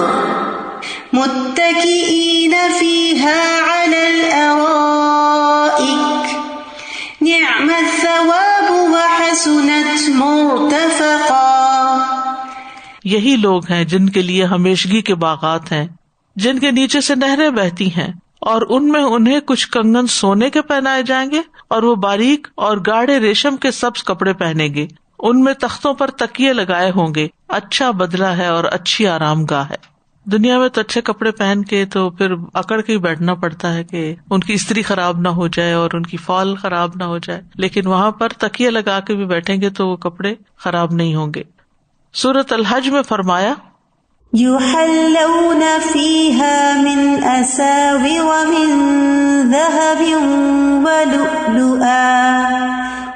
متكئين فيها على الأرائك نعم الثواب وحسنت مرتفقا. یہی لوگ ہیں جن کے لیے ہمیشگی کے باغات ہیں، جن کے نیچے سے نہریں بہتی ہیں، اور ان میں انہیں کچھ کنگن سونے کے پہنائے جائیں گے، اور وہ باریک اور گاڑھے ریشم کے سبز کپڑے پہنیں گے. ان میں تختوں پر تکیے لگائے ہوں گے. اچھا بدلہ ہے اور اچھی آرام گاہ ہے. دنیا میں تو اچھے کپڑے پہن کے تو پھر اکڑ کے ہی بیٹھنا پڑتا ہے کہ ان کی استری خراب نہ ہو جائے اور ان کی فال خراب نہ ہو جائے، لیکن وہاں پر تکیے لگا کے بھی بیٹھیں گے تو وہ کپڑے خراب نہیں ہوں گے. سورۃ الحج میں فرمایا يحلون فيها من أساور من ذهب ولؤلؤا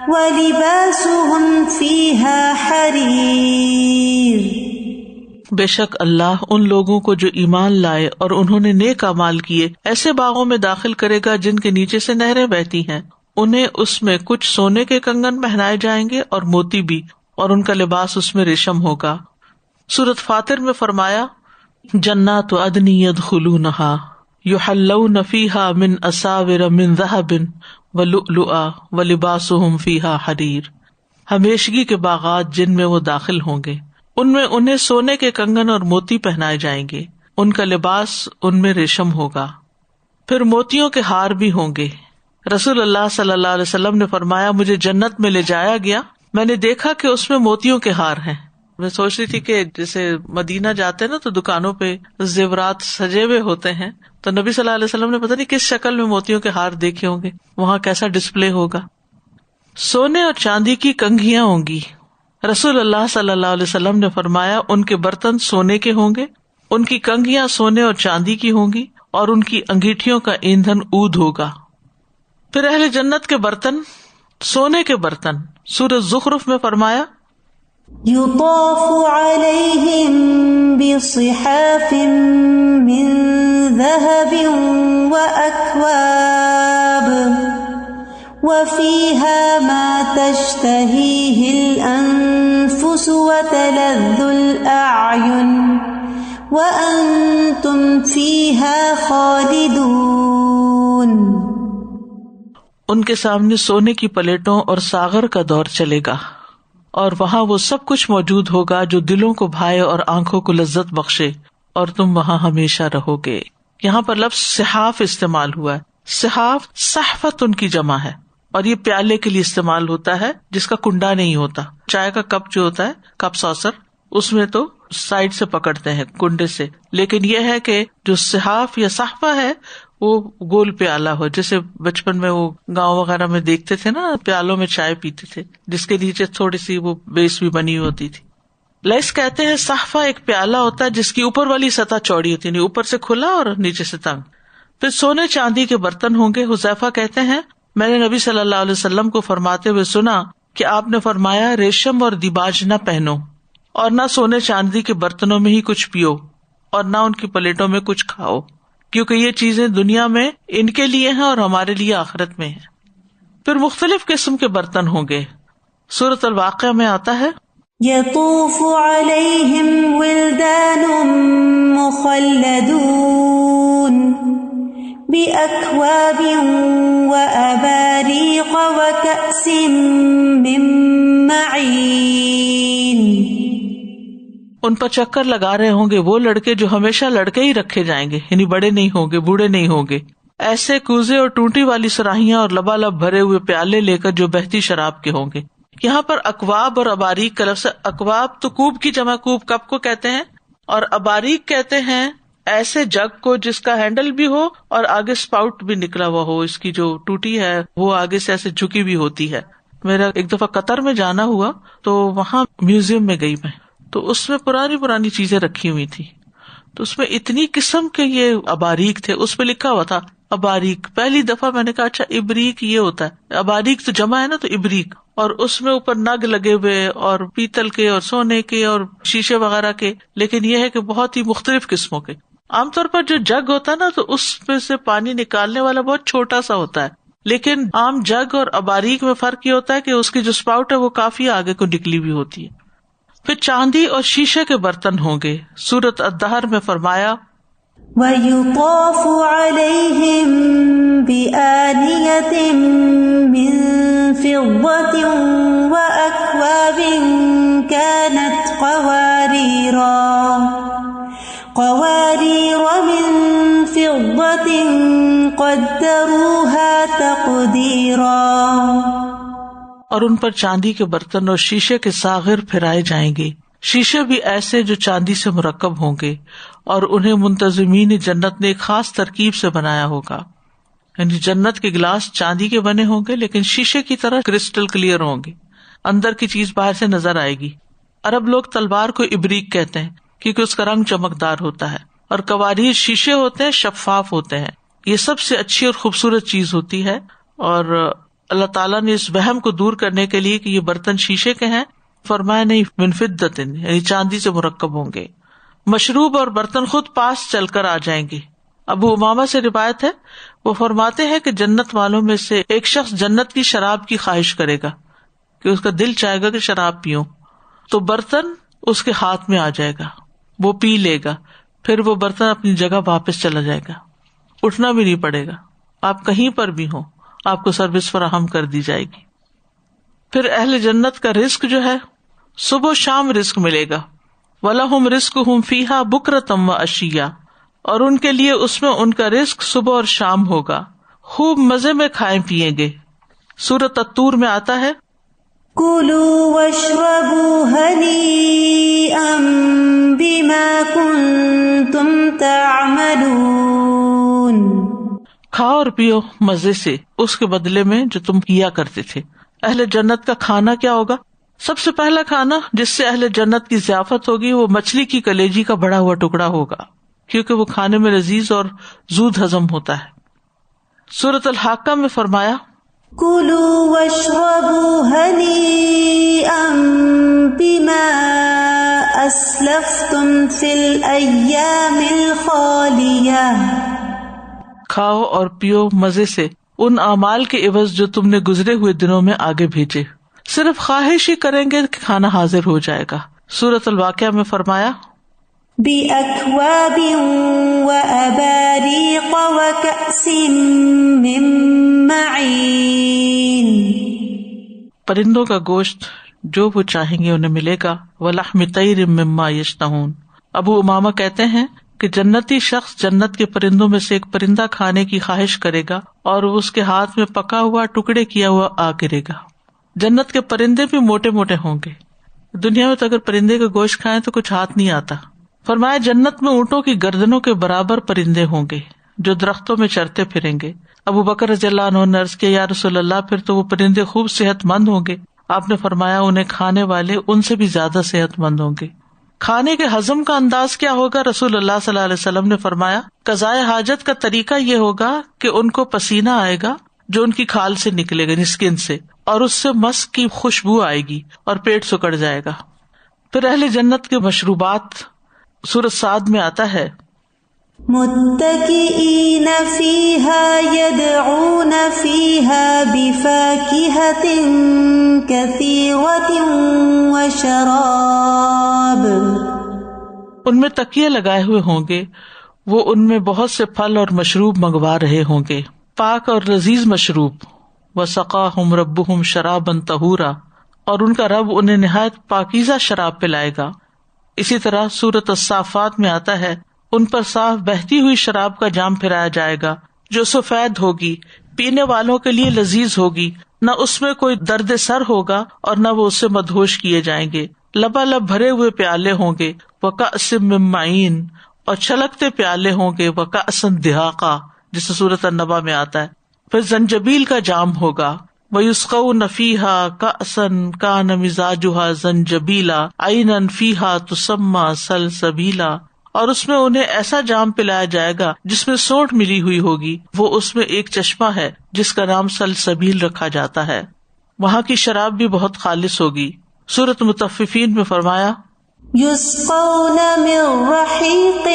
ولباسهم فيها حرير. بے شک اللہ ان لوگوں کو جو ایمان لائے اور انہوں نے نیک اعمال کیے ایسے باغوں میں داخل کرے گا جن کے نیچے سے نہریں بہتی ہیں. انہیں اس میں کچھ سونے کے کنگن پہنائے جائیں گے اور موتی بھی، اور ان کا لباس اس میں ریشم ہوگا. سورۃ فاطر میں فرمایا جنات عدن يدخلونها يحلون فيها من أساور من ذهب ولؤلؤا ولباسهم فيها حرير. ہمیشگی کے باغات جن میں وہ داخل ہوں گے، ان میں انہیں سونے کے کنگن اور موتی پہنائے جائیں گے، ان کا لباس ان میں ریشم ہوگا. پھر موتیوں کے ہار بھی ہوں گے. رسول اللہ صلی اللہ علیہ وسلم نے فرمایا مجھے جنت میں لے جایا گیا، میں نے دیکھا کہ اس میں موتیوں کے ہار ہیں. میں سوچ رہی تھی کہ جیسے مدینہ جاتے ہیں نا تو دکانوں پہ زیورات سجے ہوئے ہوتے ہیں، تو نبی صلی اللہ علیہ وسلم نے پتہ نہیں کس شکل میں موتیوں کے ہار دیکھے ہوں گے، وہاں کیسا ڈسپلے ہوگا. سونے اور چاندی کی کنگھیاں ہوں گی. رسول اللہ صلی اللہ علیہ وسلم نے فرمایا ان کے برتن سونے کے ہوں گے، ان کی کنگھیاں سونے اور چاندی کی ہوں گی، اور ان کی انگیٹھیوں کا ایندھن عود ہوگا. پھر اہل جنت کے برتن سونے کے برتن. سورۃ زخرف میں فرمایا يطاف عليهم بصحاف من ذهب وأكواب وفيها ما تشتهيه الأنفس وتلذ الأعين وأنتم فيها خالدون. ان کے سامنے سونے کی پلیٹوں اور ساغر کا دور چلے گا، اور وہاں وہ سب کچھ موجود ہوگا جو دلوں کو بھائے اور آنکھوں کو لذت بخشے، اور تم وہاں ہمیشہ رہو گے. یہاں پر لفظ صحاف استعمال ہوا ہے. صحاف صحفت ان کی جمع ہے، اور یہ پیالے کے لیے استعمال ہوتا ہے جس کا کنڈا نہیں ہوتا. چائے کا کپ جو ہوتا ہے، کپ ساسر، اس میں تو سائڈ سے پکڑتے ہیں کنڈے سے، لیکن یہ ہے کہ جو صحاف یا صحفہ ہے وہ گول پیالہ ہو، جیسے بچپن میں وہ گاؤں وغیرہ میں دیکھتے تھے نا، پیالوں میں چائے پیتے تھے جس کے نیچے تھوڑی سی وہ بیس بھی بنی ہوتی تھی. لیس کہتے ہیں صحفہ ایک پیالہ ہوتا ہے جس کی اوپر والی سطح چوڑی ہوتی ہے، اوپر سے کھلا اور نیچے سے تنگ. پھر سونے چاندی کے برتن ہوں گے. حذیفہ کہتے ہیں میں نے نبی صلی اللہ علیہ وسلم کو فرماتے ہوئے سنا کہ آپ نے فرمایا ریشم اور دیباج نہ پہنو، اور نہ سونے چاندی کے برتنوں میں ہی کچھ پیو، اور نہ ان کی پلیٹوں میں کچھ کھاؤ، کیونکہ یہ چیزیں دنیا میں ان کے لیے ہیں اور ہمارے لیے آخرت میں ہیں. پھر مختلف قسم کے برتن ہوں گے. سورۃ الواقعہ میں آتا ہے يطوف عليهم ولدان مخلدون بأكواب وأباريق وكأس من معين. ان پر چکر لگا رہے ہوں گے وہ لڑکے جو ہمیشہ لڑکے ہی رکھے جائیں گے، یعنی بڑے نہیں ہوں گے، بوڑھے نہیں ہوں گے. ایسے کوزے اور ٹوٹی والی سراہیاں اور لبالب بھرے ہوئے پیالے لے کر جو بہتی شراب کے ہوں گے. یہاں پر اکواب اور اباریک کا لفظ. اکواب تو کوب کی جمع کوب کپ کو کہتے ہیں، اور اباریک کہتے ہیں ایسے جگ کو جس کا ہینڈل بھی ہو اور آگے اسپاؤٹ بھی نکلا ہوا ہو. اس کی جو ٹوٹی ہے وہ آگے سے ایسے جھکی بھی ہوتی ہے. میرا ایک دفعہ قطر میں جانا ہوا تو وہاں میوزیم میں گئی میں، تو اس میں پرانی چیزیں رکھی ہوئی تھی. تو اس میں اتنی قسم کے یہ اباریک تھے، اس پہ لکھا ہوا تھا اباریک. پہلی دفعہ میں نے کہا اچھا ابریک یہ ہوتا ہے. اباریک تو جمع ہے نا، تو ابریک. اور اس میں اوپر نگ لگے ہوئے اور پیتل کے اور سونے کے اور شیشے وغیرہ کے، لیکن یہ ہے کہ بہت ہی مختلف قسموں کے. عام طور پر جو جگ ہوتا ہے نا تو اس میں سے پانی نکالنے والا بہت چھوٹا سا ہوتا ہے، لیکن عام جگ اور اباریک میں فرق یہ ہوتا ہے کہ اس کی جو اسپاؤٹ ہے وہ کافی آگے کو نکلی ہوئی ہوتی ہے. پھر چاندی اور شیشے کے برتن ہوں گے. سورۃ الدہر میں فرمایا وَيُطَافُ عَلَيْهِمْ بِآنِيَةٍ مِّن فِضَّةٍ وَأَكْوَابٍ كَانَتْ قَوَارِيرَ مِن فِضَّةٍ قَدَّرُوهَا تَقْدِيرًا. اور ان پر چاندی کے برتن اور شیشے کے ساغر پھرائے جائیں گے. شیشے بھی ایسے جو چاندی سے مرکب ہوں گے، اور انہیں منتظمین جنت نے ایک خاص ترکیب سے بنایا ہوگا. یعنی جنت کے گلاس چاندی کے بنے ہوں گے لیکن شیشے کی طرح کرسٹل کلیئر ہوں گے، اندر کی چیز باہر سے نظر آئے گی. عرب لوگ تلوار کو ابریق کہتے ہیں کیونکہ اس کا رنگ چمکدار ہوتا ہے، اور قواریر شیشے ہوتے ہیں، شفاف ہوتے ہیں. یہ سب سے اچھی اور خوبصورت چیز ہوتی ہے، اور اللہ تعالیٰ نے اس وہم کو دور کرنے کے لیے کہ یہ برتن شیشے کے ہیں فرمایا نہیں من فضة، یعنی چاندی سے مرکب ہوں گے. مشروب اور برتن خود پاس چل کر آ جائیں گے. ابو امامہ سے روایت ہے، وہ فرماتے ہیں کہ جنت والوں میں سے ایک شخص جنت کی شراب کی خواہش کرے گا کہ اس کا دل چاہے گا کہ شراب پیوں، تو برتن اس کے ہاتھ میں آ جائے گا، وہ پی لے گا، پھر وہ برتن اپنی جگہ واپس چلا جائے گا، اٹھنا بھی نہیں پڑے گا. آپ کہیں پر بھی ہوں آپ کو سروس فراہم کر دی جائے گی. پھر اہل جنت کا رزق جو ہے صبح و شام رزق ملے گا. وَلَهُمْ رِزْقُهُمْ فِيهَا بُكْرَةً وَعَشِيًّا، اور ان کے لیے اس میں ان کا رزق صبح اور شام ہوگا، خوب مزے میں کھائیں پیئیں گے. سورۃ الطور میں آتا ہے كُلُوا وَاشْرَبُوا هَنِيئًا بِمَا كُنتُمْ تَعْمَلُونَ، کھاؤ اور پیو مزے سے اس کے بدلے میں جو تم کیا کرتے تھے. اہل جنت کا کھانا کیا ہوگا؟ سب سے پہلا کھانا جس سے اہل جنت کی ضیافت ہوگی وہ مچھلی کی کلیجی کا بڑا ہوا ٹکڑا ہوگا، کیونکہ وہ کھانے میں لذیذ اور زود ہضم ہوتا ہے. سورۃ الحاقہ میں فرمایا كُلُوا وَاشْرَبُوا هَنِيئًا بِمَا أَسْلَفْتُمْ فِي الْأَيَّامِ الْخَالِيَةِ، کھاؤ اور پیو مزے سے ان اعمال کے عوض جو تم نے گزرے ہوئے دنوں میں آگے بھیجے. صرف خواہش ہی کریں گے کہ کھانا حاضر ہو جائے گا. سورۃ الواقعہ میں فرمایا بِأَكْوَابٍ وَأَبَارِيقَ وَكَأْسٍ مِّن مَّعِينٍ. پرندوں کا گوشت جو وہ چاہیں گے انہیں ملے گا. وَلَحْمِ طَيْرٍ مِّمَّا يَشْتَهُونَ. ابو امامہ کہتے ہیں کہ جنتی شخص جنت کے پرندوں میں سے ایک پرندہ کھانے کی خواہش کرے گا اور اس کے ہاتھ میں پکا ہوا ٹکڑے کیا ہوا آ گرے گا. جنت کے پرندے بھی موٹے موٹے ہوں گے. دنیا میں تو اگر پرندے کا گوشت کھائیں تو کچھ ہاتھ نہیں آتا. فرمایا جنت میں اونٹوں کی گردنوں کے برابر پرندے ہوں گے جو درختوں میں چرتے پھریں گے. ابو بکر رضی اللہ عنہ نے عرض کیا یا رسول اللہ پھر تو وہ پرندے خوب صحت مند ہوں گے. آپ نے فرمایا انہیں کھانے والے ان سے بھی زیادہ صحت مند ہوں گے. کھانے کے ہضم کا انداز کیا ہوگا؟ رسول اللہ صلی اللہ علیہ وسلم نے فرمایا قضائے حاجت کا طریقہ یہ ہوگا کہ ان کو پسینہ آئے گا جو ان کی کھال سے نکلے گا، اسکن سے، اور اس سے مسک کی خوشبو آئے گی اور پیٹ سکڑ جائے گا. پھر اہل جنت کے مشروبات سورۃ صاد میں آتا ہے متکئین فیہا یدعون فیہا بفاکہۃ کثیرۃ وشراب. ان میں تکیے لگائے ہوئے ہوں گے، وہ ان میں بہت سے پھل اور مشروب منگوا رہے ہوں گے، پاک اور لذیذ مشروب. وسقاہم ربہم شرابا طہورا، اور ان کا رب انہیں نہایت پاکیزہ شراب پلائے گا. اسی طرح سورۃ الصافات میں آتا ہے ان پر صاف بہتی ہوئی شراب کا جام پھرایا جائے گا جو سفید ہوگی، پینے والوں کے لیے لذیذ ہوگی، نہ اس میں کوئی درد سر ہوگا اور نہ وہ اس سے مدہوش کیے جائیں گے. لبالب بھرے ہوئے پیالے ہوں گے. وکأس من معین، اور چھلکتے پیالے ہوں گے. وکأسا دہاقا، جسے سورۃ النبا میں آتا ہے. پھر زنجبیل کا جام ہوگا. وَيُسْقَوْنَ فِيهَا كَأْسًا كَانَ مِزَاجُهَا زَنجَبِيلًا عَيْنًا فِيهَا تُسَمَّى سَلْسَبِيلًا، اور اس میں انہیں ایسا جام پلایا جائے گا جس میں سونڈ ملی ہوئی ہوگی، وہ اس میں ایک چشمہ ہے جس کا نام سلسبیل رکھا جاتا ہے. وہاں کی شراب بھی بہت خالص ہوگی. سورۃ مطففین میں فرمایا یسقون من رحیق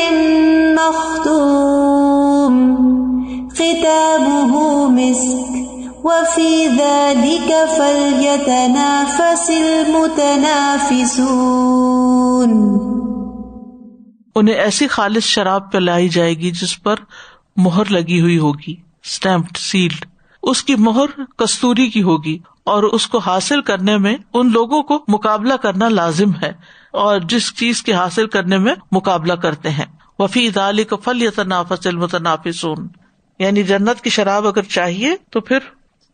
مختوم ختامہ مسک وفی ذلک فلیتنافس المتنافسون. انہیں ایسی خالص شراب پلائی جائے گی جس پر مہر لگی ہوئی ہوگی، اسٹیمپڈ، سیلڈ. اس کی مہر کستوری کی ہوگی، اور اس کو حاصل کرنے میں ان لوگوں کو مقابلہ کرنا لازم ہے اور جس چیز کے حاصل کرنے میں مقابلہ کرتے ہیں. وفی ذلک فلیتنافس المتنافسون، یعنی جنت کی شراب اگر چاہیے تو پھر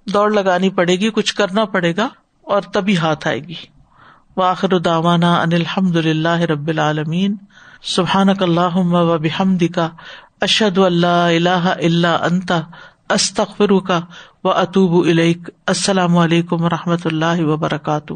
دوڑ لگانی پڑے گی، کچھ کرنا پڑے گا اور تبھی ہاتھ آئے گی. وآخر دعوانا ان الحمد للہ رب العالمین. سبحانک اللہم و بحمدک اشہد ان لا الہ الا انت استغفرک و اتوب الیک. السلام علیکم و رحمۃ اللہ وبرکاتہ.